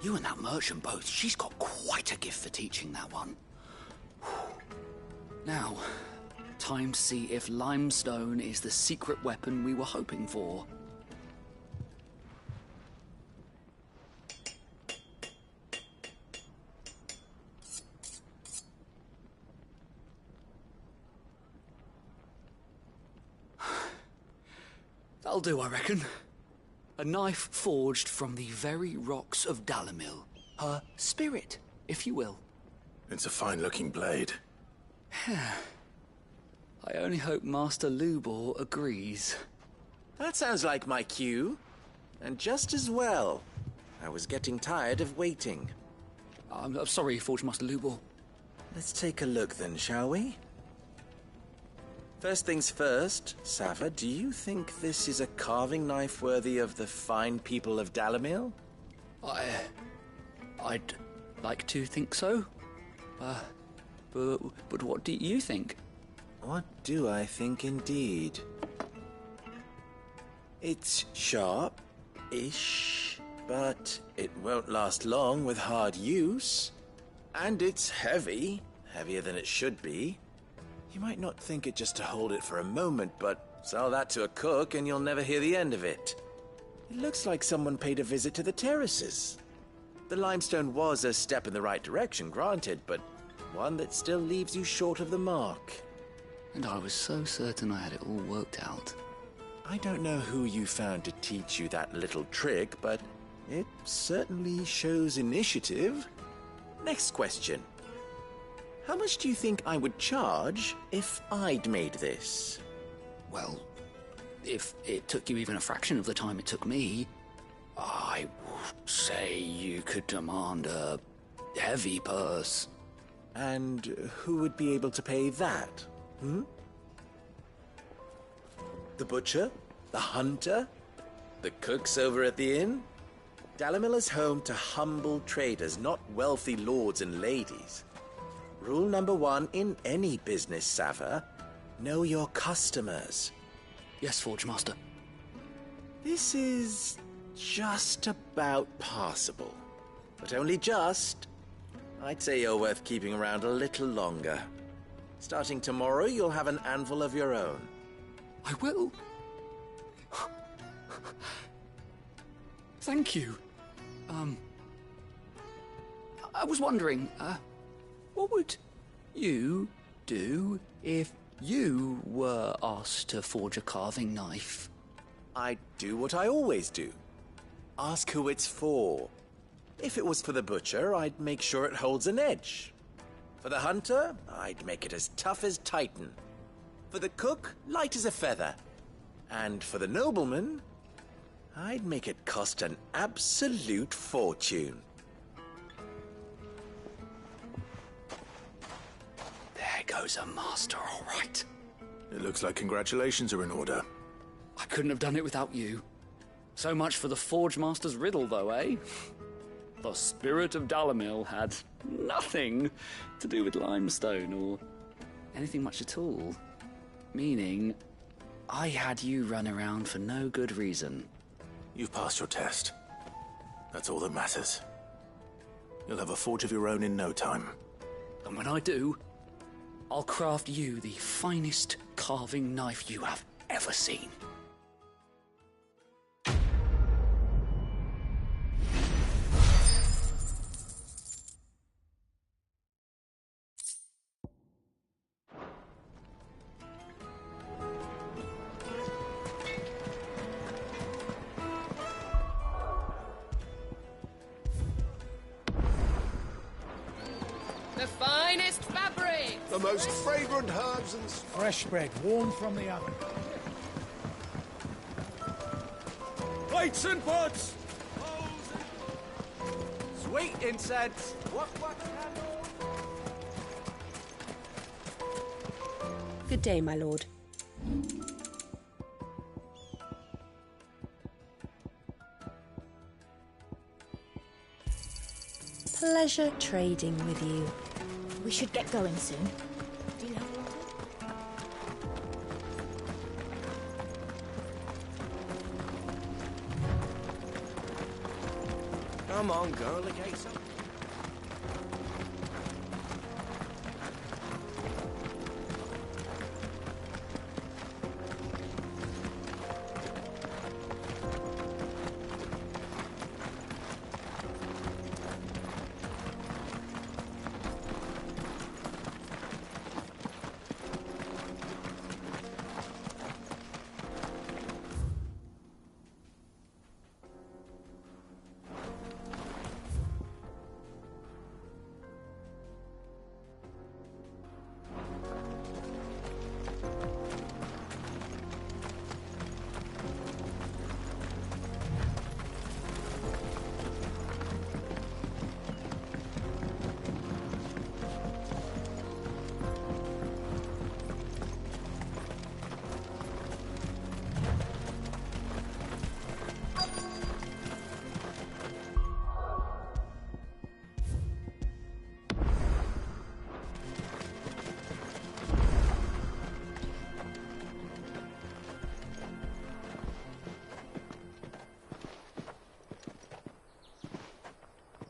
You and that merchant both, she's got quite a gift for teaching that one. Now, time to see if limestone is the secret weapon we were hoping for. That'll do, I reckon. A knife forged from the very rocks of Dalimil. Her spirit, if you will. It's a fine-looking blade. I only hope Master Lubor agrees. That sounds like my cue. And just as well. I was getting tired of waiting. I'm sorry, Forge Master Lubor. Let's take a look then, shall we? First things first, Sava, do you think this is a carving knife worthy of the fine people of Dalamil? I'd like to think so. But what do you think? What do I think indeed? It's sharp-ish, but it won't last long with hard use. And it's heavy, heavier than it should be. You might not think it just to hold it for a moment, but sell that to a cook and you'll never hear the end of it. It looks like someone paid a visit to the terraces. The limestone was a step in the right direction, granted, but one that still leaves you short of the mark. And I was so certain I had it all worked out. I don't know who you found to teach you that little trick, but it certainly shows initiative. Next question. How much do you think I would charge if I'd made this? Well, if it took you even a fraction of the time it took me, I would say you could demand a heavy purse. And who would be able to pay that? The butcher? The hunter? The cooks over at the inn? Dalamil is home to humble traders, not wealthy lords and ladies. Rule number 1 in any business, Sava: know your customers. Yes, Forge Master. This is just about passable. But only just. I'd say you're worth keeping around a little longer. Starting tomorrow, you'll have an anvil of your own. I will. Thank you. I was wondering, what would you do if you were asked to forge a carving knife? I'd do what I always do. Ask who it's for. If it was for the butcher, I'd make sure it holds an edge. For the hunter, I'd make it as tough as Titan. For the cook, light as a feather. And for the nobleman, I'd make it cost an absolute fortune. There goes a master, all right. It looks like congratulations are in order. I couldn't have done it without you. So much for the Forge Master's riddle, though, eh? The spirit of Dalamil had nothing to do with limestone or anything much at all. Meaning, I had you run around for no good reason. You've passed your test. That's all that matters. You'll have a forge of your own in no time. And when I do, I'll craft you the finest carving knife you have ever seen. The finest fabrics! The most fragrant herbs and... Fresh bread, warm from the oven. Plates and pots! Sweet incense! What Good day, my lord. Pleasure trading with you. We should get going soon. Do you have water? Come on, girl, locate something.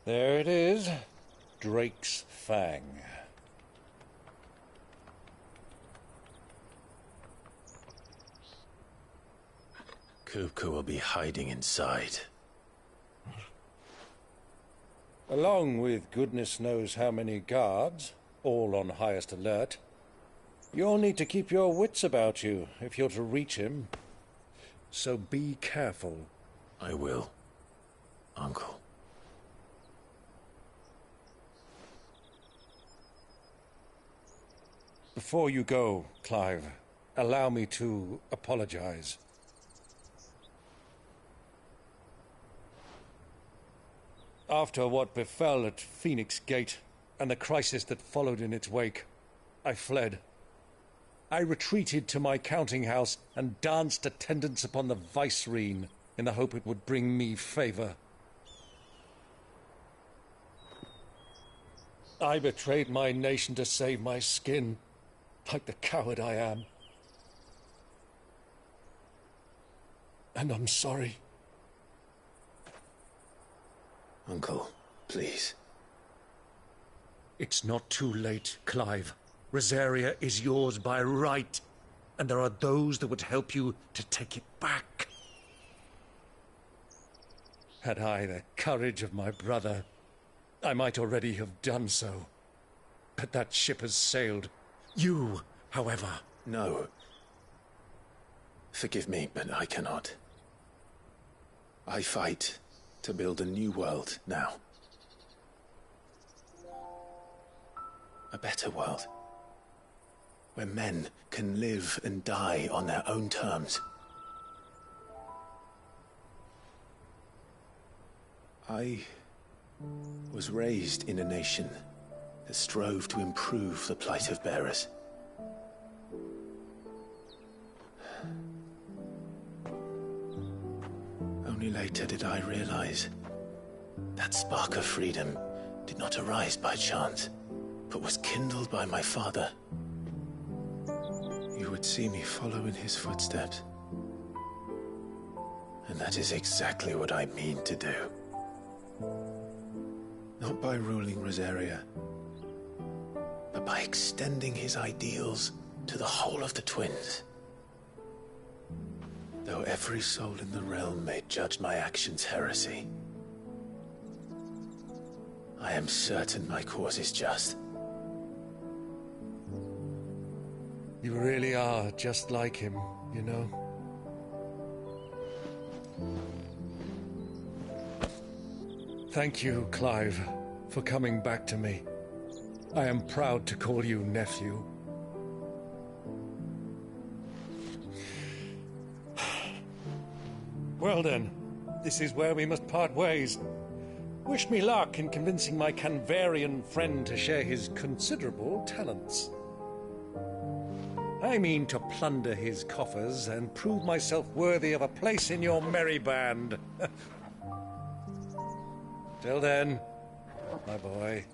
There it is. Drake's Fang. Kupka will be hiding inside. Along with goodness knows how many guards, all on highest alert. You'll need to keep your wits about you if you're to reach him. So be careful. I will, Uncle. Before you go, Clive, allow me to apologize. After what befell at Phoenix Gate and the crisis that followed in its wake, I fled. I retreated to my counting house and danced attendance upon the vicereine in the hope it would bring me favor. I betrayed my nation to save my skin, like the coward I am. And I'm sorry. Uncle, please. It's not too late, Clive. Rosaria is yours by right, and there are those that would help you to take it back. Had I the courage of my brother, I might already have done so. But that ship has sailed. You, however... No. Forgive me, but I cannot. I fight to build a new world now. A better world. Where men can live and die on their own terms. I was raised in a nation that strove to improve the plight of bearers. Only later did I realize that spark of freedom did not arise by chance, but was kindled by my father. You would see me follow in his footsteps. And that is exactly what I mean to do. Not by ruling Rosaria, but by extending his ideals to the whole of the twins. Though every soul in the realm may judge my actions heresy, I am certain my cause is just. You really are just like him, you know? Thank you, Clive, for coming back to me. I am proud to call you nephew. Well then, this is where we must part ways. Wish me luck in convincing my Canvarian friend to share his considerable talents. I mean to plunder his coffers and prove myself worthy of a place in your merry band. Till then, my boy.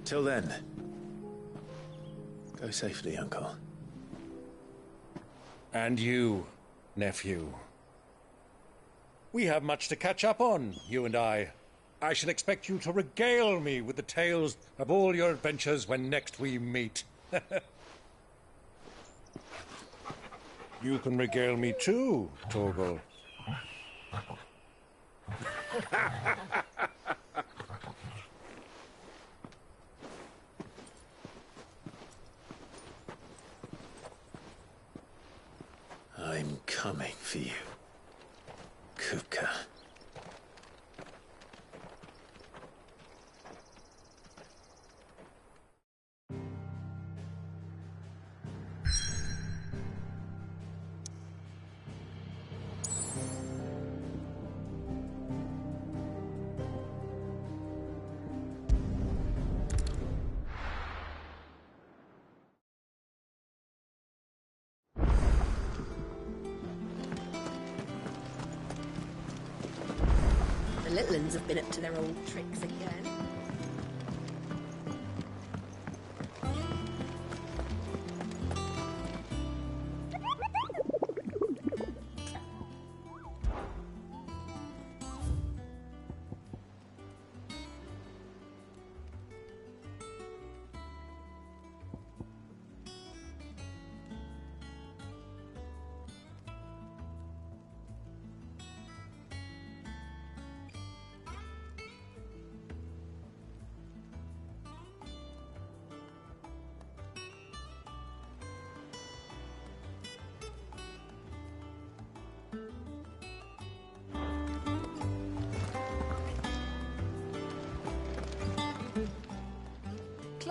Till then, go safely, Uncle. And you, nephew. We have much to catch up on, you and I. I shall expect you to regale me with the tales of all your adventures when next we meet. You can regale me too, Torgal. I'm coming for you, Kupka. The little uns have been up to their old tricks again.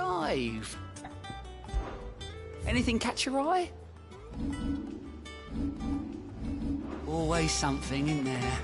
Clive! Anything catch your eye? Always something in there.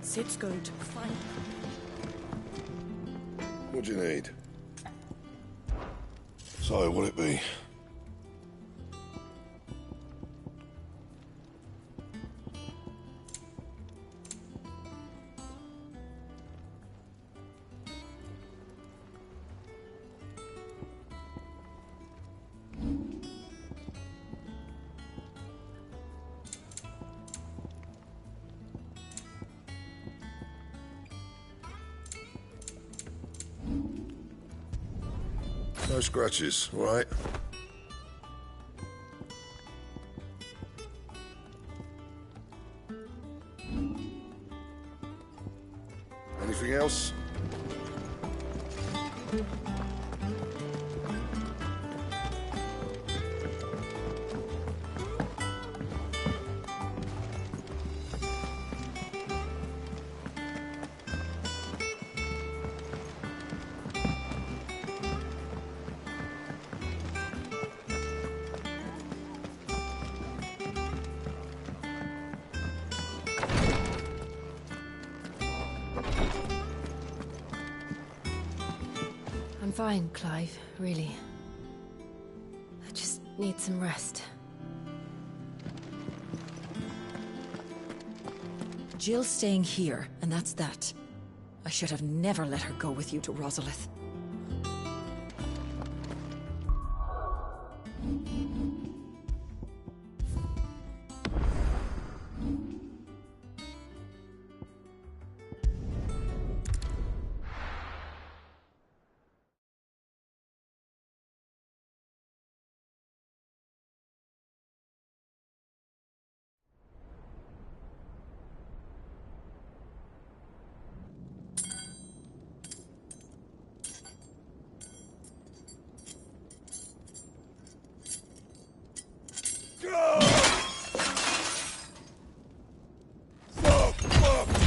Sid's going to find her. What do you need? So, what'll it be? No scratches, all right? Anything else? I'm fine, Clive, really. I just need some rest. Jill's staying here, and that's that. I should have never let her go with you to Rosalith.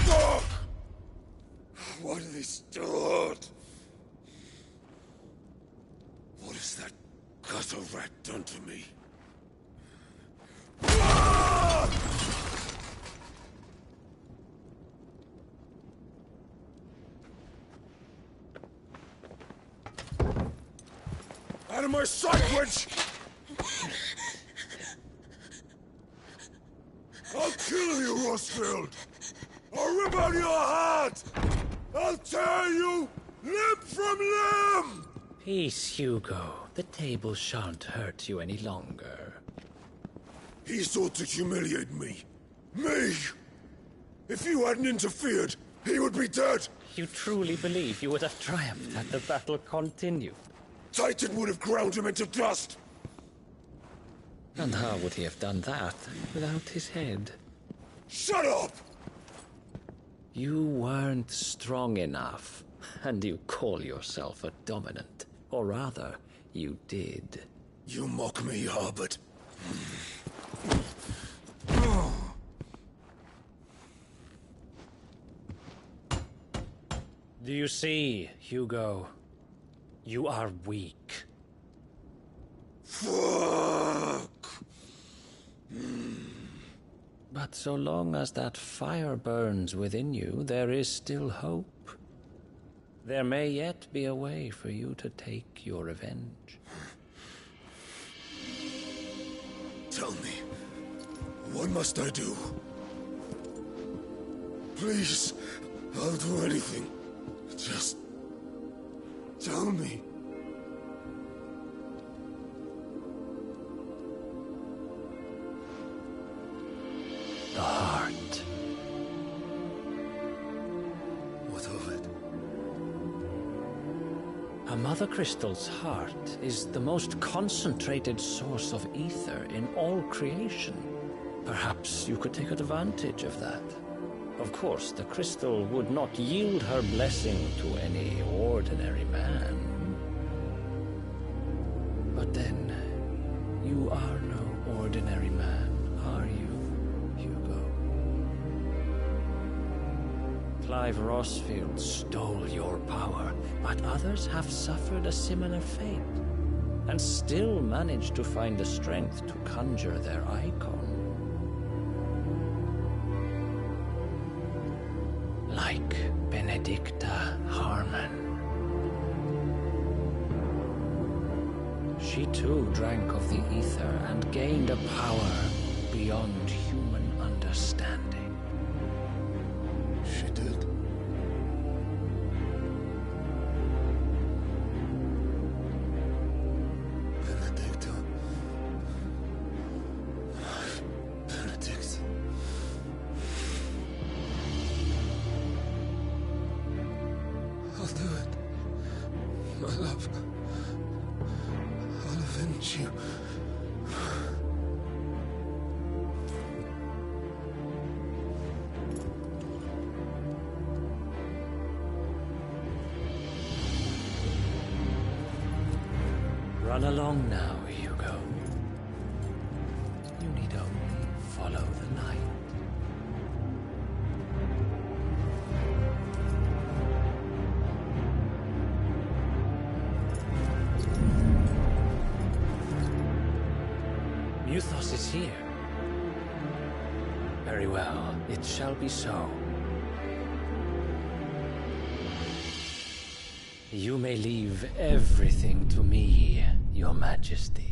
Fuck! Why do they start? What has that gutter rat done to me? Out of my sight, witch! I'll kill you, Rosfield! I'll rip out your heart! I'll tear you limb from limb! Peace, Hugo. The table shan't hurt you any longer. He sought to humiliate me. Me! If you hadn't interfered, he would be dead! You truly believe you would have triumphed had the battle continued? Titan would have ground him into dust! And how would he have done that without his head? Shut up! You weren't strong enough, and you call yourself a dominant. Or rather, you did. You mock me, Harbert. Do you see, Hugo? You are weak. Fuck! But so long as that fire burns within you, there is still hope. There may yet be a way for you to take your revenge. Tell me, what must I do? Please, I'll do anything. Just tell me. The heart. What of it? A Mother Crystal's heart is the most concentrated source of ether in all creation. Perhaps you could take advantage of that. Of course, the crystal would not yield her blessing to any ordinary man. But then, you are no ordinary man, are you, Hugo? Clive Rossfield stole your power, but others have suffered a similar fate, and still managed to find the strength to conjure their icon. Like Benedicta Harmon. She too drank of the ether and gained a power beyond human understanding. She did. Benedicta. Benedict. I'll do it. My love. I'll avenge you. Run along now, Hugo. You need only follow the light. Muthos is here. Very well, it shall be so. You may leave everything to me, Your Majesty.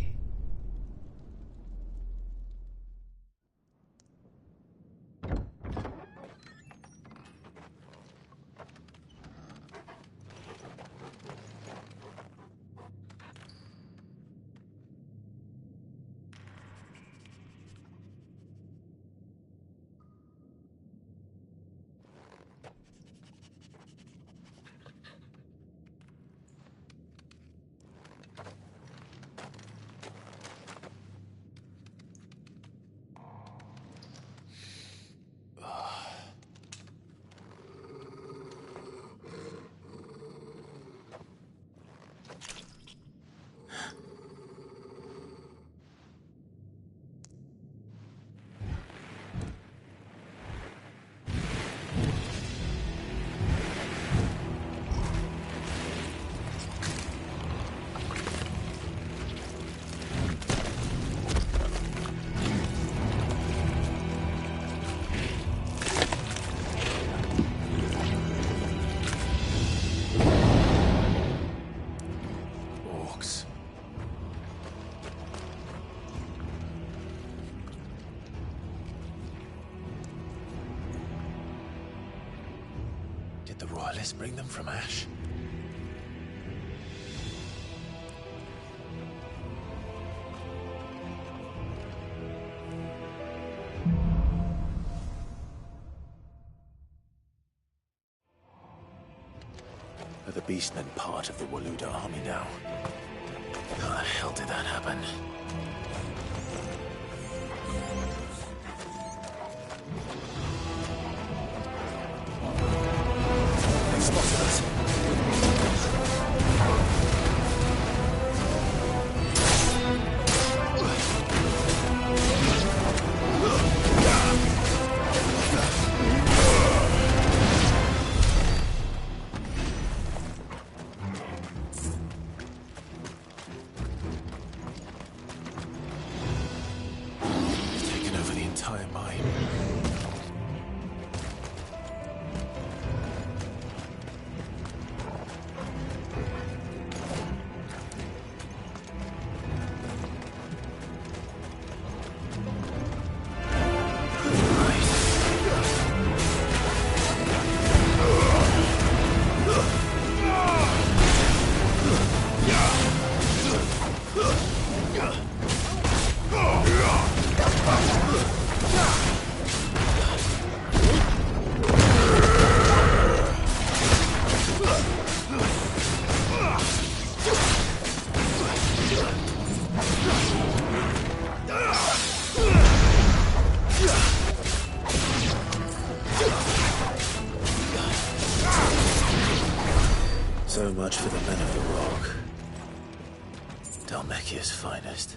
Did the Royalists bring them from Ash? Are the Beastmen part of the Waluda army now? How the hell did that happen? They spotted us. So much for the men of the rock. Dalmekia's finest.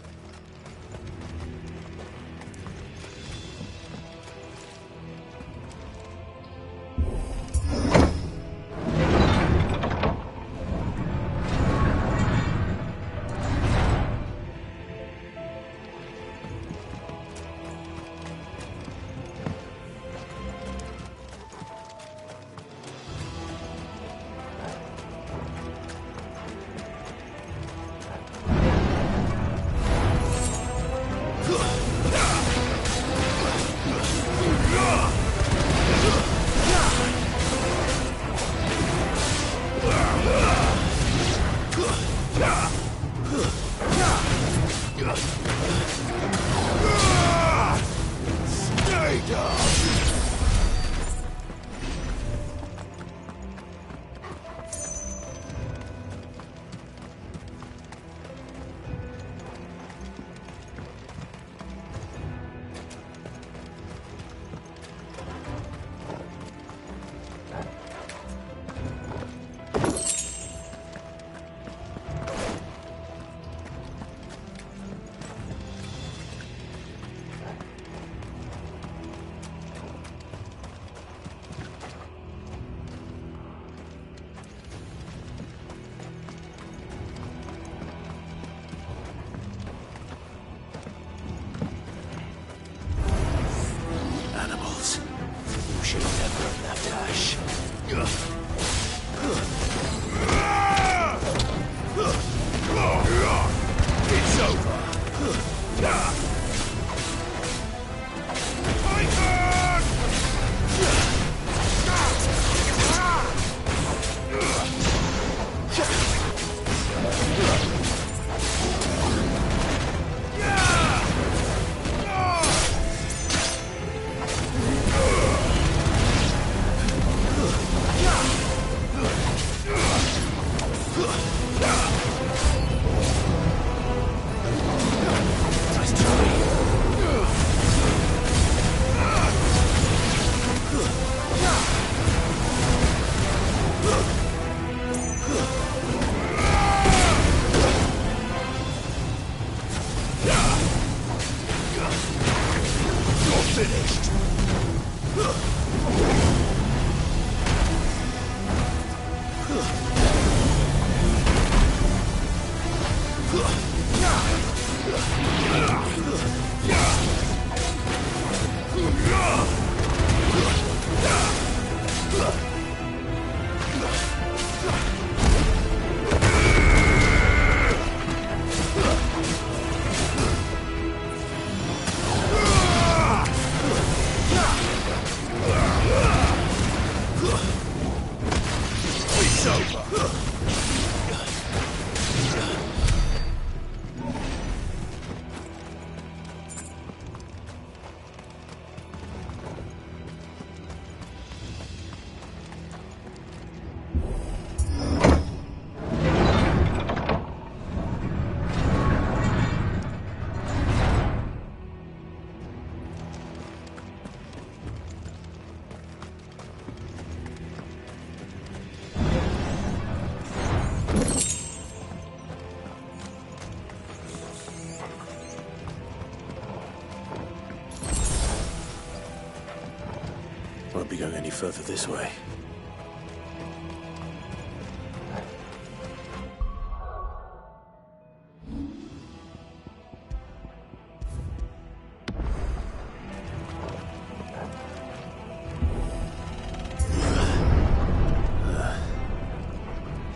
Won't be going any further this way.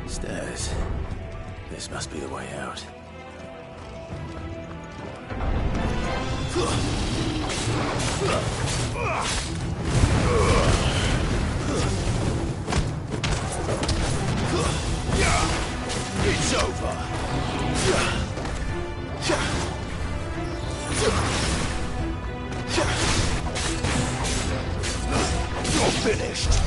Stairs. This must be the way out. It's over. You're finished.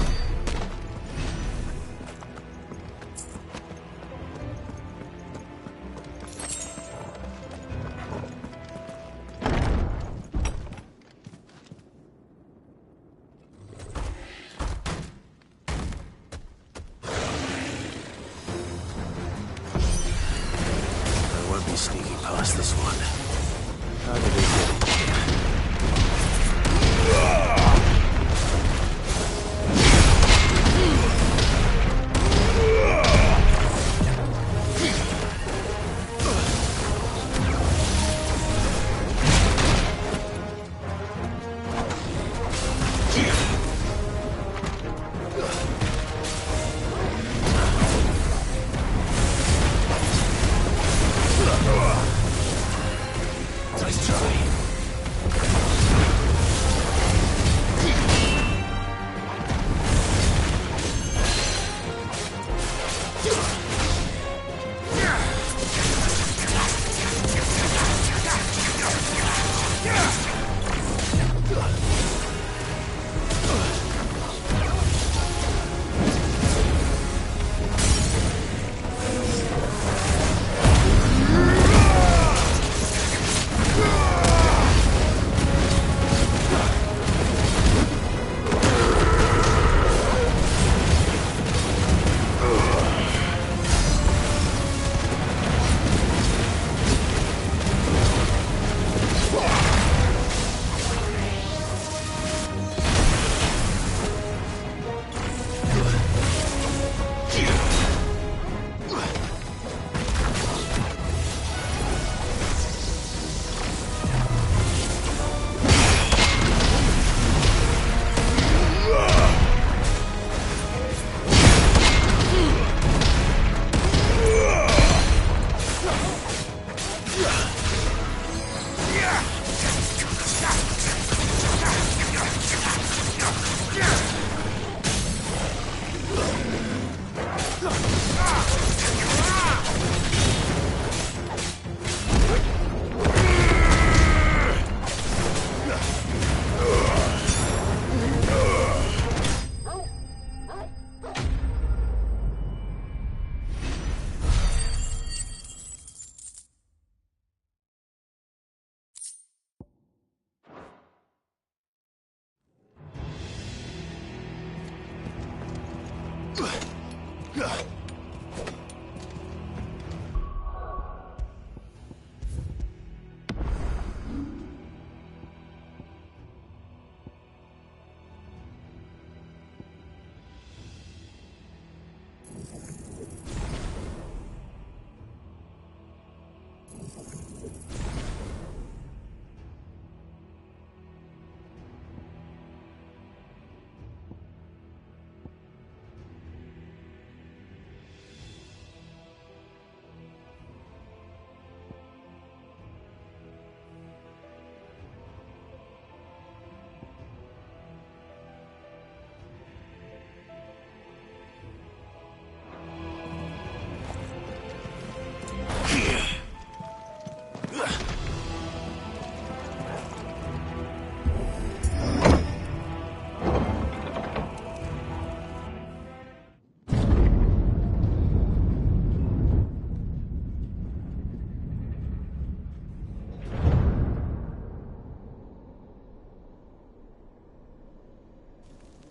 he's sneaking past this one. How did he get in here? Nice try.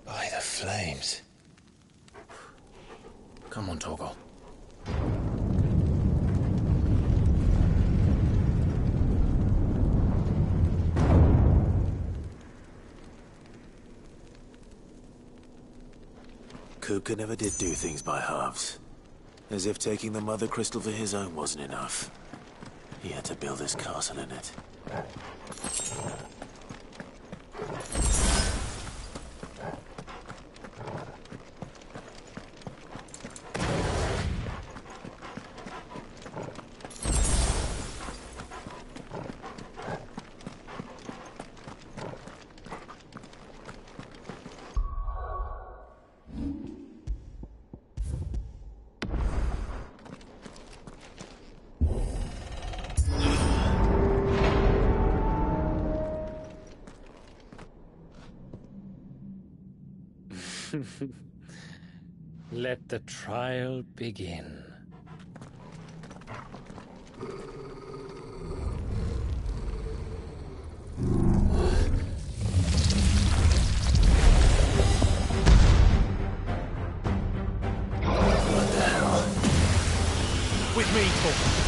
By the flames. Come on, Togo. Kupka never did do things by halves. As if taking the Mother Crystal for his own wasn't enough. He had to build his castle in it. Let the trial begin. With me, Togo.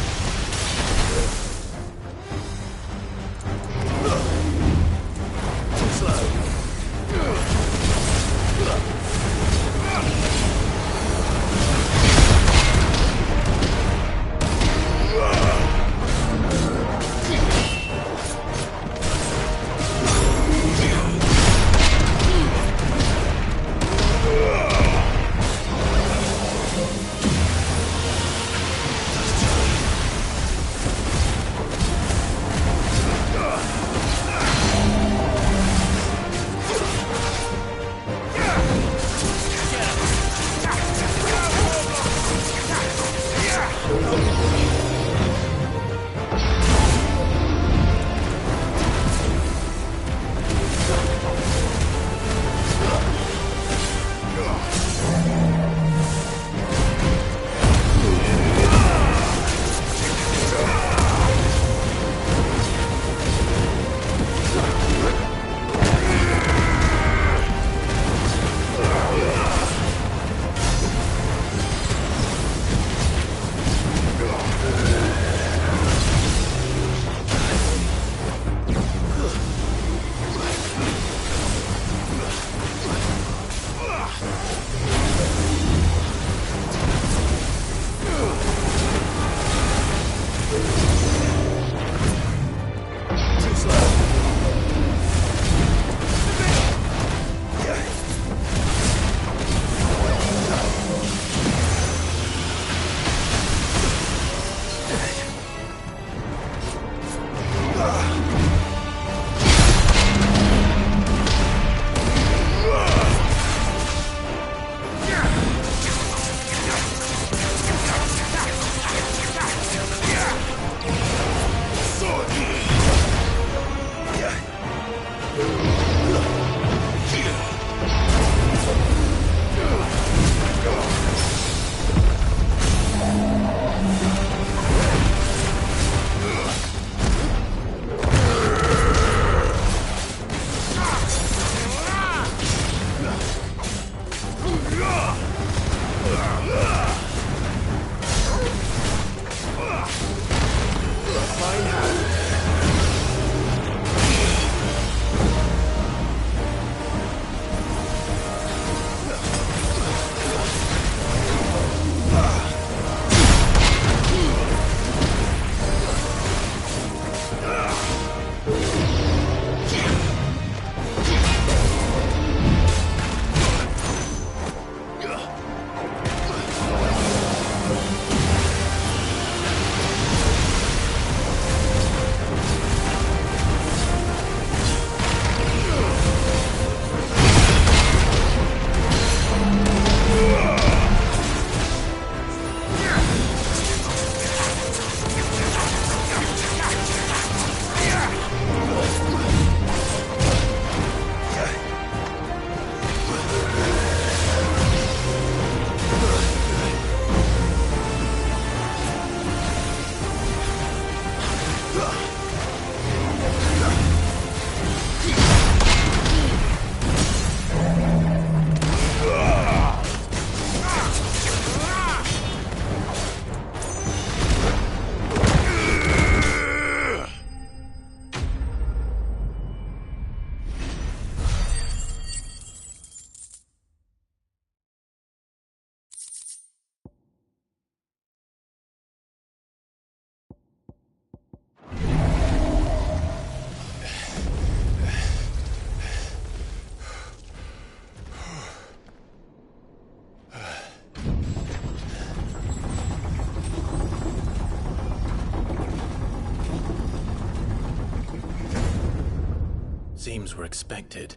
flames were expected.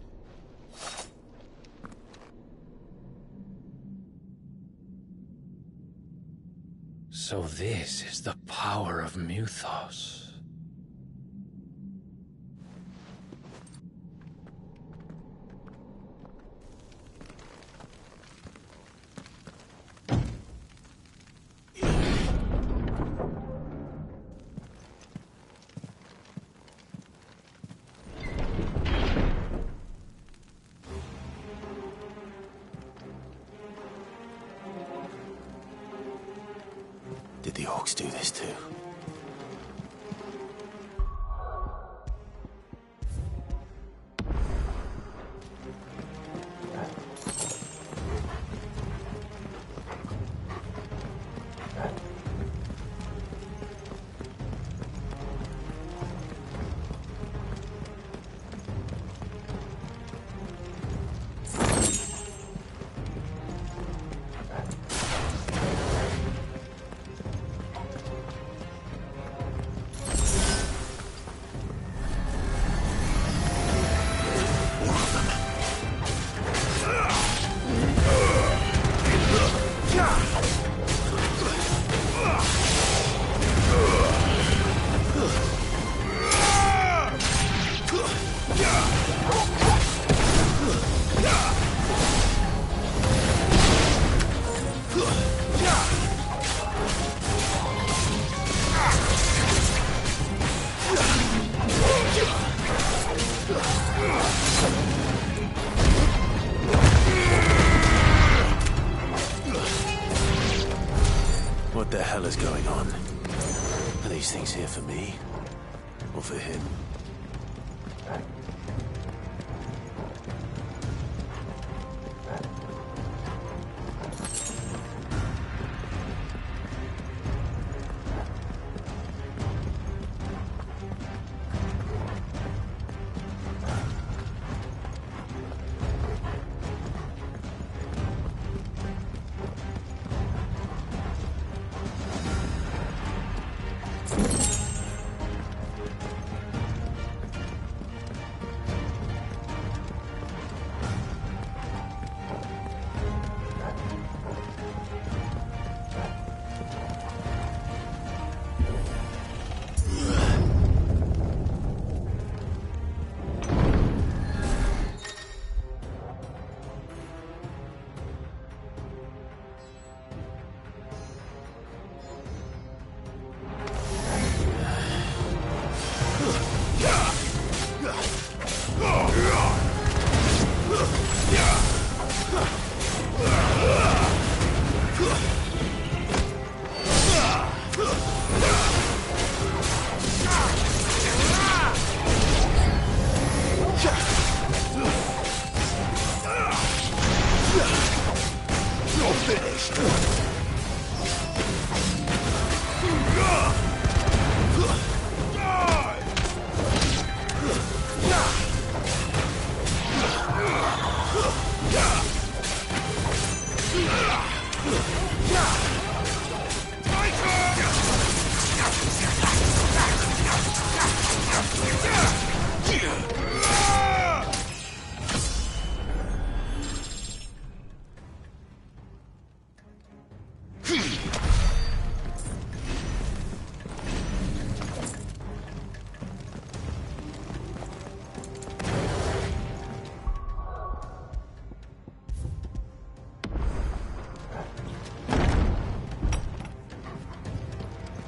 So this is the power of Muthos. Did the orcs do this too? What the hell is going on? Are these things here for me? Or for him?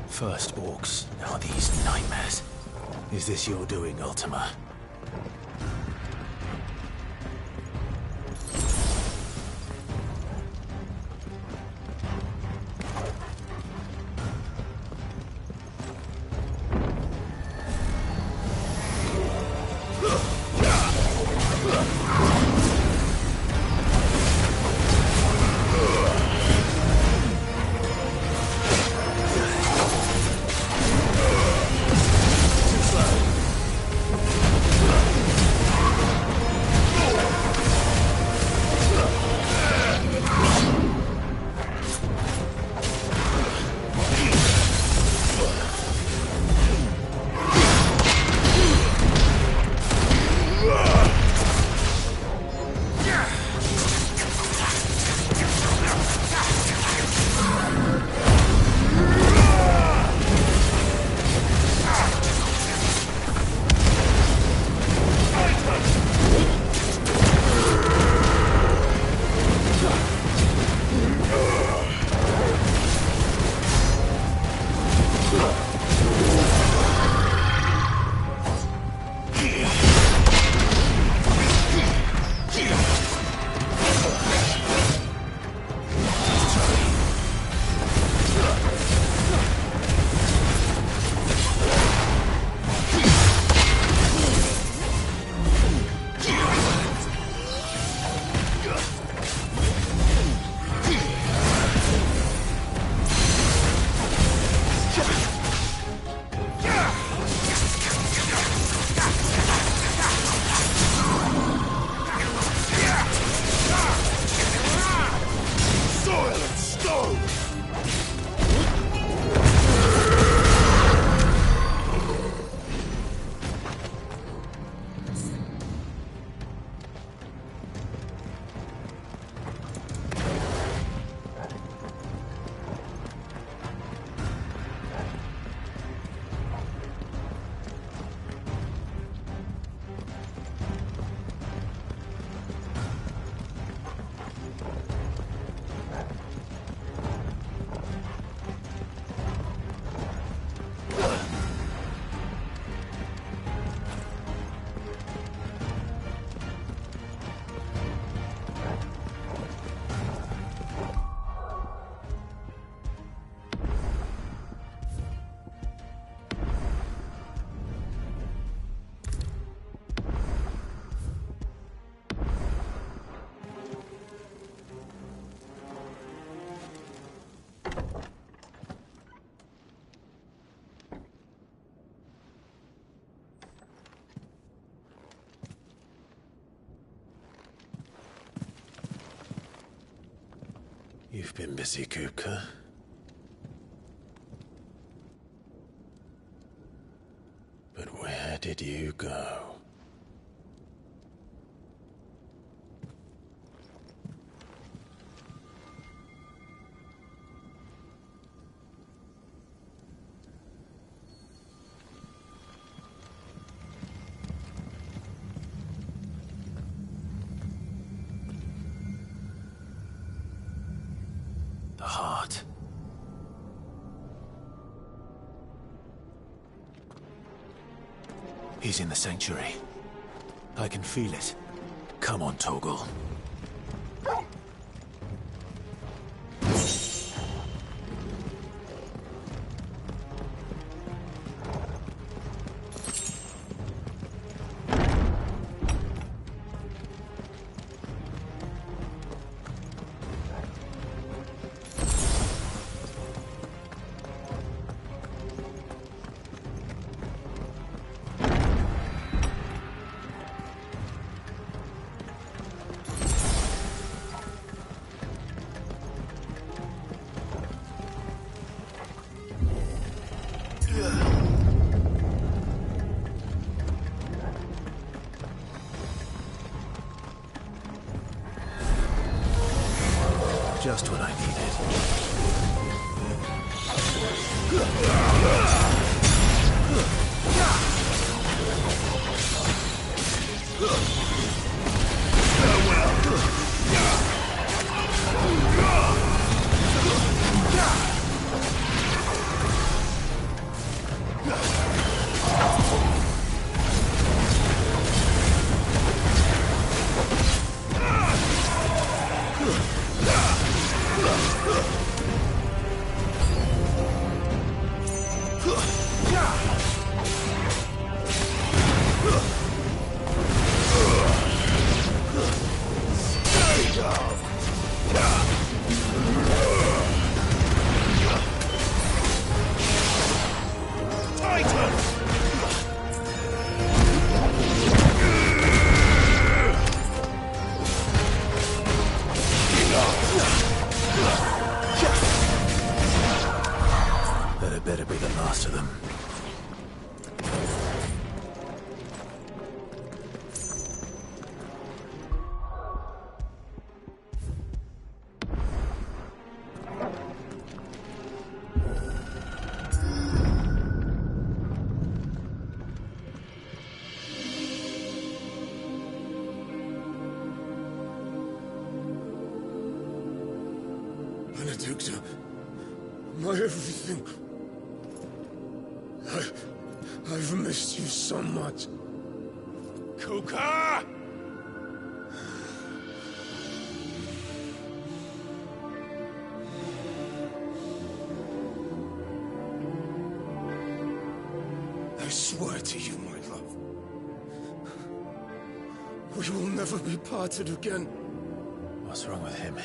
First orcs, now these nightmares. Is this your doing, Ultima? You've been busy, Kupka. But where did you go? The heart. He's in the sanctuary. I can feel it. Come on, Toggle. Just what I That better be the last of them. Benedicta, my everything. I've missed you so much. Kuka! I swear to you, my love, we will never be parted again. What's wrong with him?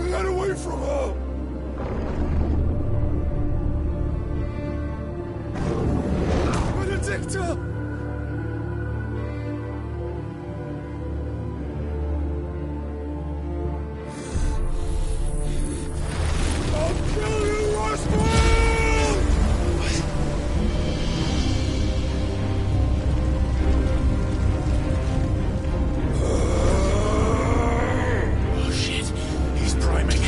Get away from her! Benedicta! I'll kill you, Roswell! Oh shit, he's priming.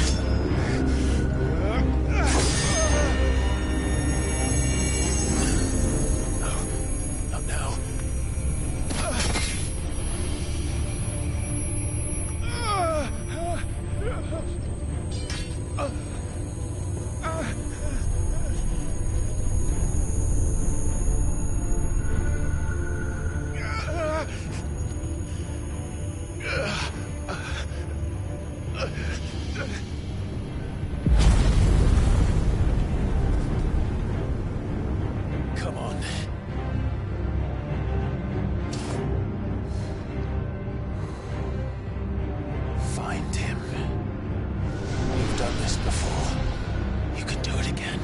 done this before. You can do it again.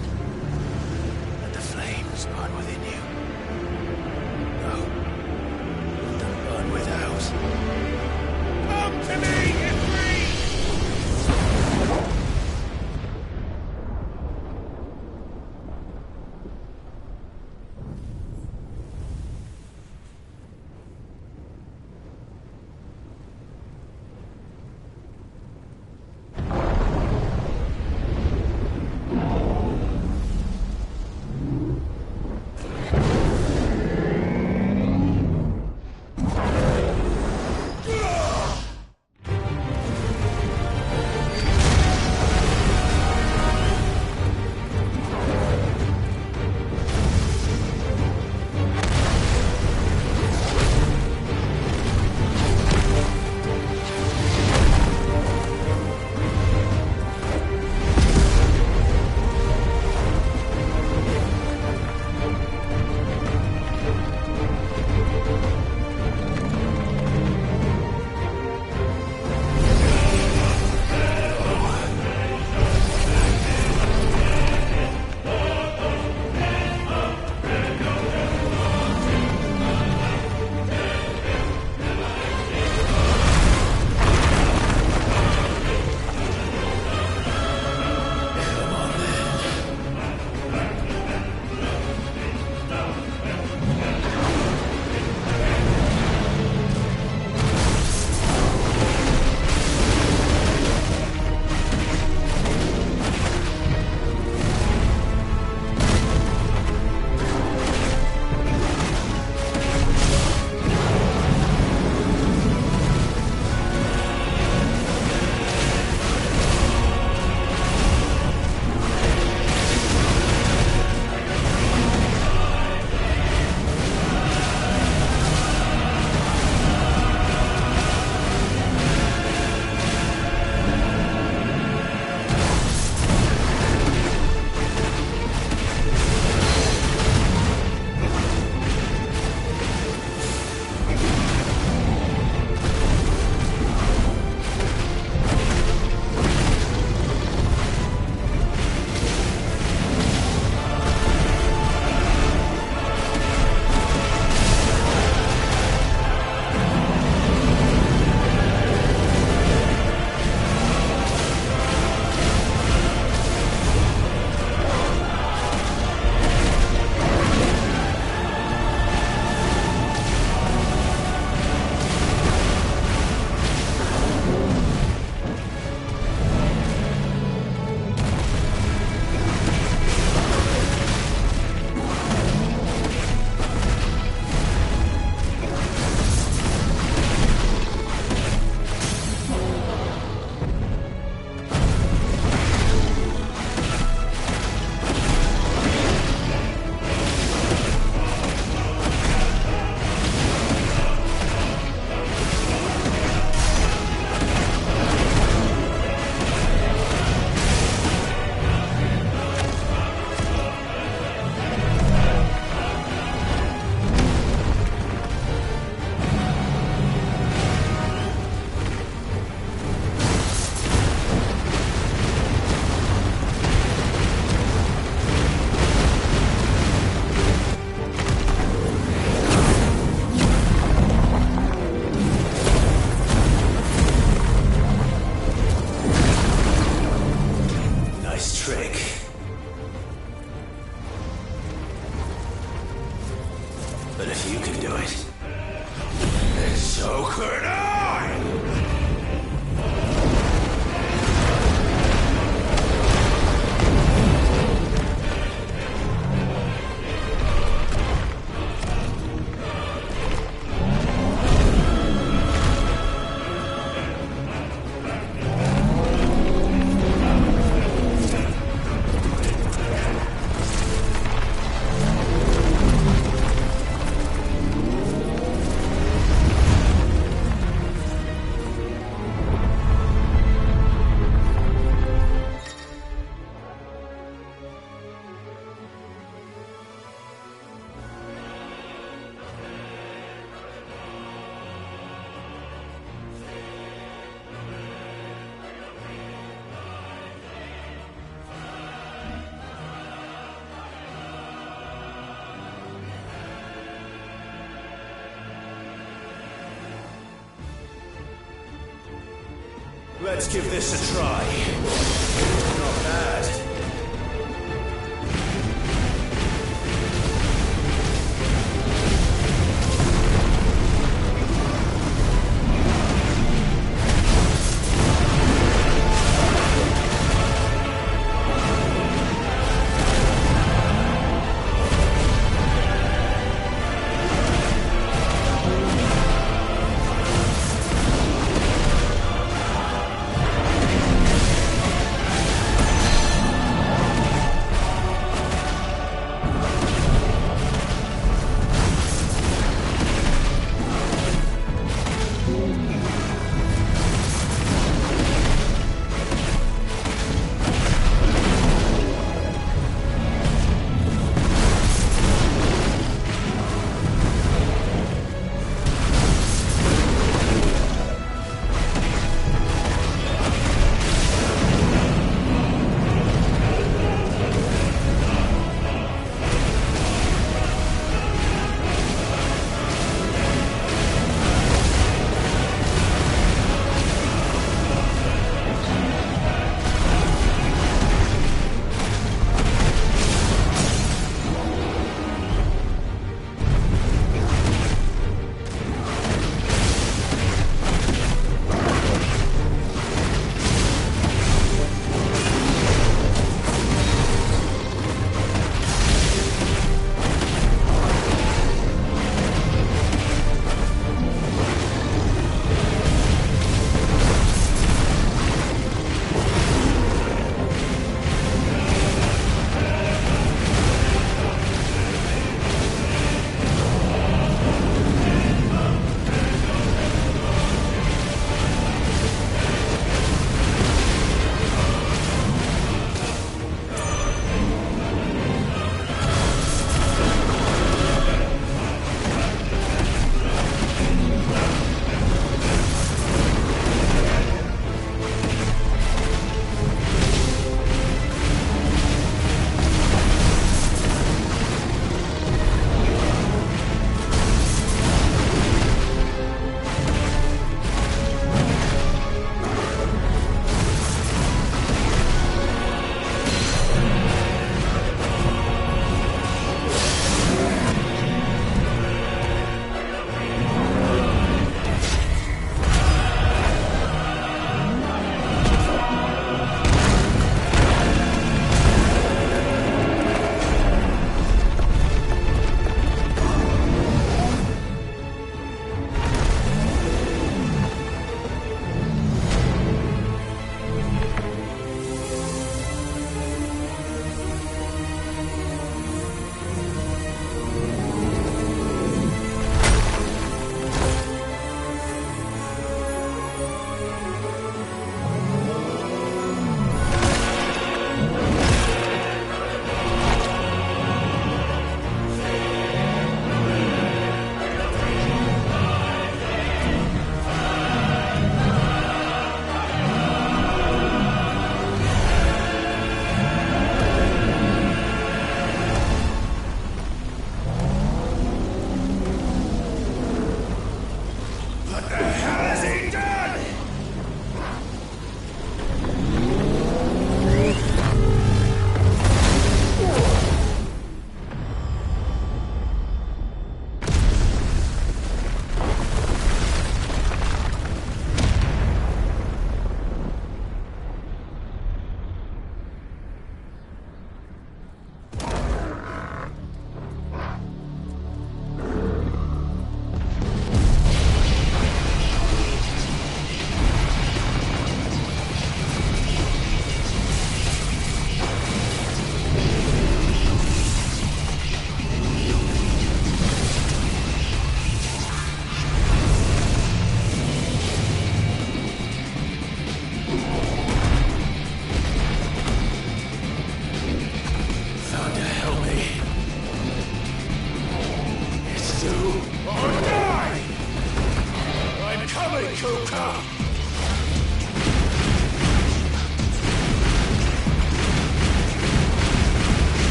Let the flames burn within you. No. Let them burn without. Come to me, Ifrit! Let's give this a try. Not bad.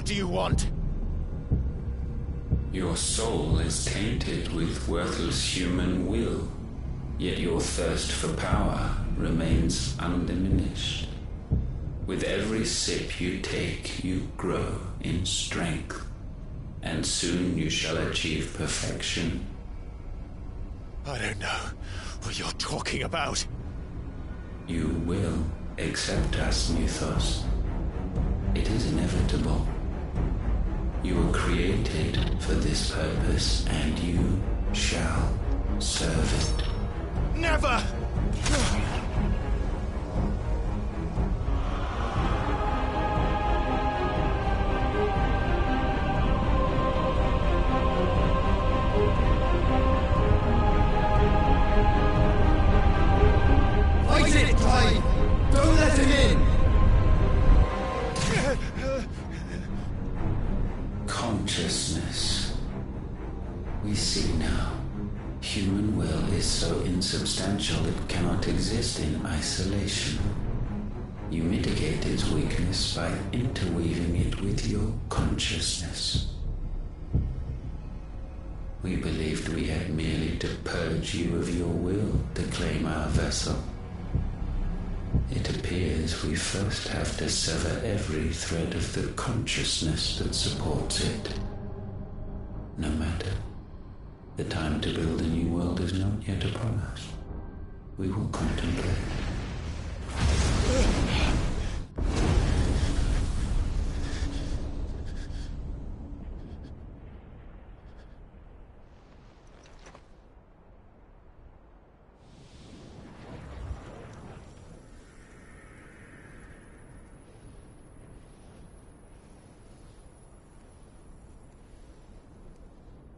do you want? Your soul is tainted with worthless human will, yet your thirst for power remains undiminished. With every sip you take, you grow in strength, and soon you shall achieve perfection. I don't know what you're talking about. You will accept us, Mythos. It is inevitable. You were created for this purpose, and you shall serve it. Never! Fight it, Clyde! Don't let him in! Consciousness. We see now. Human will is so insubstantial it cannot exist in isolation. You mitigate its weakness by interweaving it with your consciousness. We believed we had merely to purge you of your will to claim our vessel. It appears we first have to sever every thread of the consciousness that supports it. No matter. The time to build a new world is not yet upon us. We will contemplate.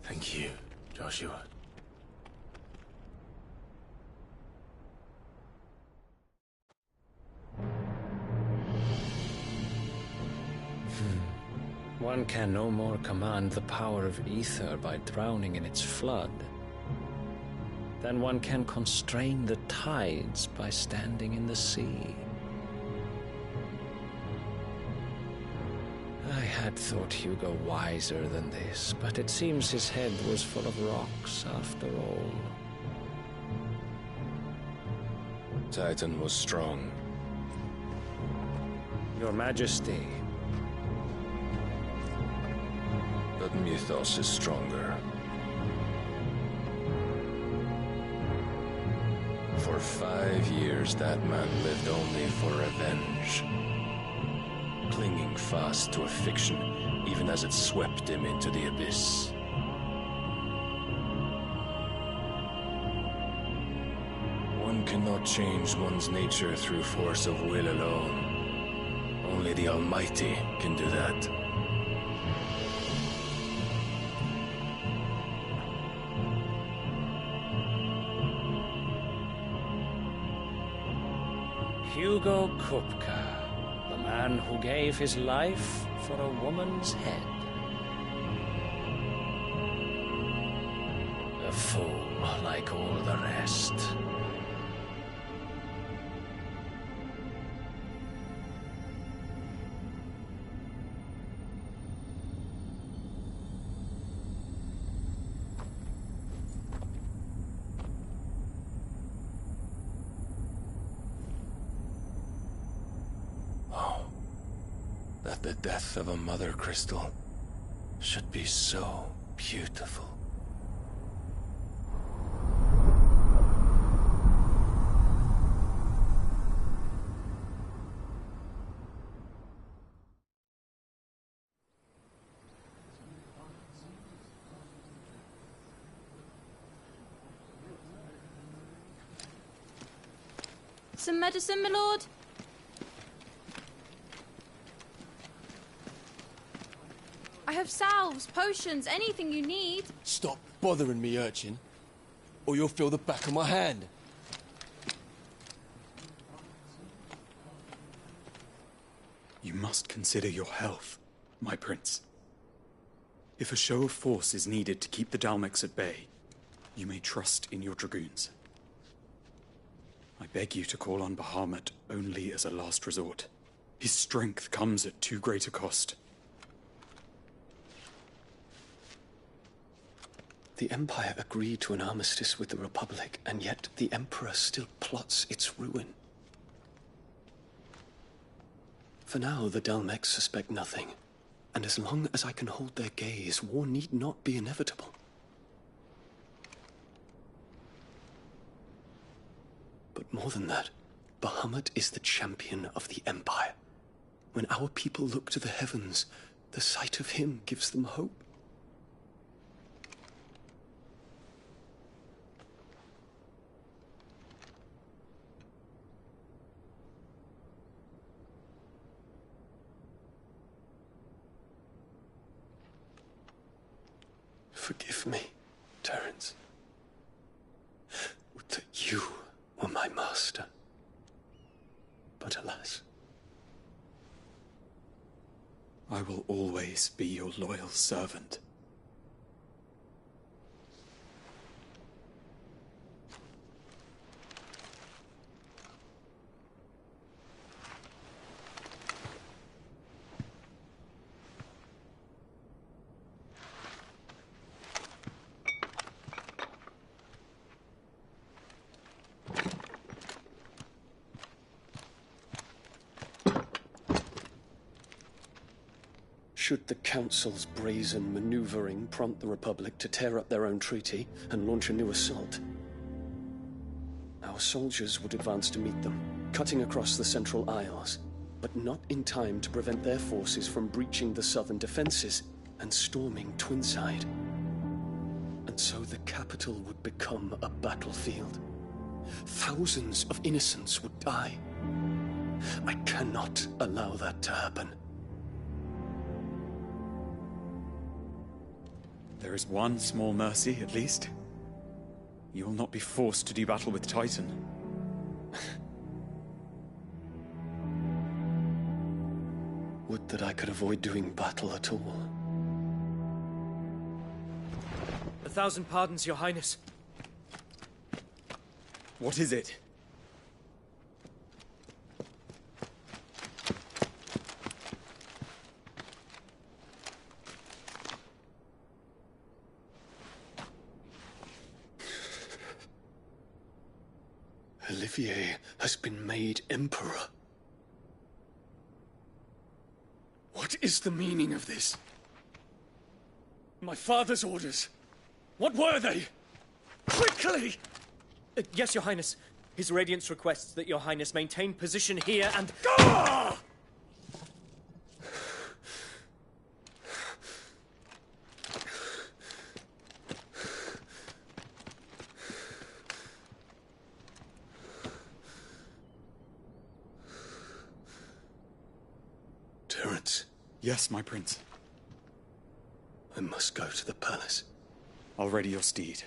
Thank you, Joshua. One can no more command the power of ether by drowning in its flood than one can constrain the tides by standing in the sea. I had thought Hugo wiser than this, but it seems his head was full of rocks after all. Titan was strong. Your Majesty. But Mythos is stronger. For 5 years, that man lived only for revenge. Clinging fast to a fiction, even as it swept him into the abyss. One cannot change one's nature through force of will alone. Only the Almighty can do that. Hugo Kupka, the man who gave his life for a woman's head. A fool like all the rest. That the death of a mother crystal should be so beautiful. Some medicine, my lord? I have salves, potions, anything you need. Stop bothering me, urchin, or you'll feel the back of my hand. You must consider your health, my prince. If a show of force is needed to keep the Dalmex at bay, you may trust in your dragoons. I beg you to call on Bahamut only as a last resort. His strength comes at too great a cost. The Empire agreed to an armistice with the Republic, and yet the Emperor still plots its ruin. For now, the Dalmex suspect nothing, and as long as I can hold their gaze, war need not be inevitable. But more than that, Bahamut is the champion of the Empire. When our people look to the heavens, the sight of him gives them hope. Forgive me, Terence. Would that you were my master. But alas. I will always be your loyal servant. Should the Council's brazen maneuvering prompt the Republic to tear up their own treaty and launch a new assault, our soldiers would advance to meet them, cutting across the Central Isles, but not in time to prevent their forces from breaching the southern defenses and storming Twinside. And so the capital would become a battlefield. Thousands of innocents would die. I cannot allow that to happen. There is one small mercy, at least. You will not be forced to do battle with Titan. Would that I could avoid doing battle at all. 1,000 pardons, Your Highness. What is it? Olivier has been made Emperor. What is the meaning of this? My father's orders. What were they? Quickly! Yes, Your Highness. His Radiance requests that Your Highness maintain position here and... Ah! Terence. Yes, my prince. I must go to the palace. I'll ready your steed.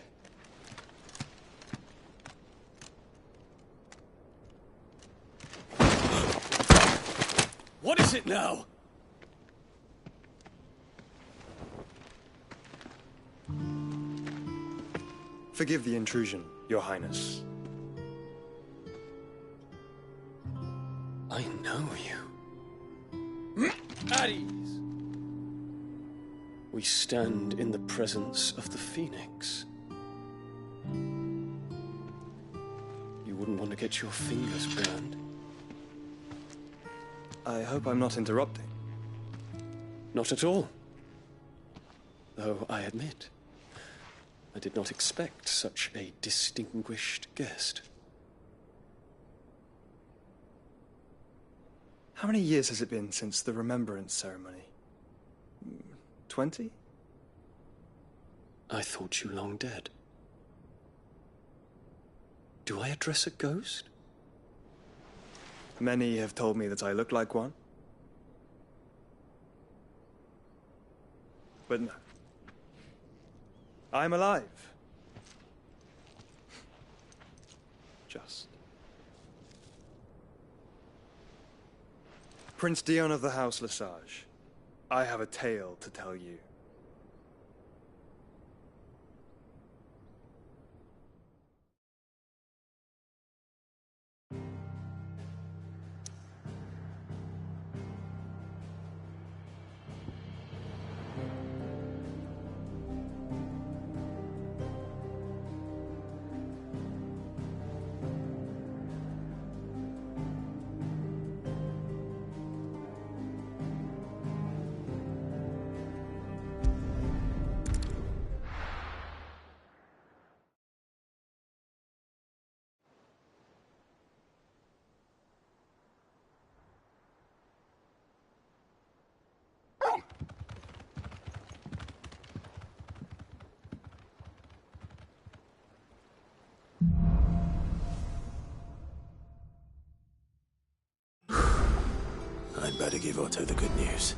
What is it now? Forgive the intrusion, Your Highness. I know you. At ease. We stand in the presence of the Phoenix. You wouldn't want to get your fingers burned. I hope I'm not interrupting. Not at all. Though I admit, I did not expect such a distinguished guest. How many years has it been since the Remembrance ceremony? 20? I thought you long dead. Do I address a ghost? Many have told me that I look like one. But no. I'm alive. Just. Prince Dion of the House Lesage, I have a tale to tell you. give Otto the good news.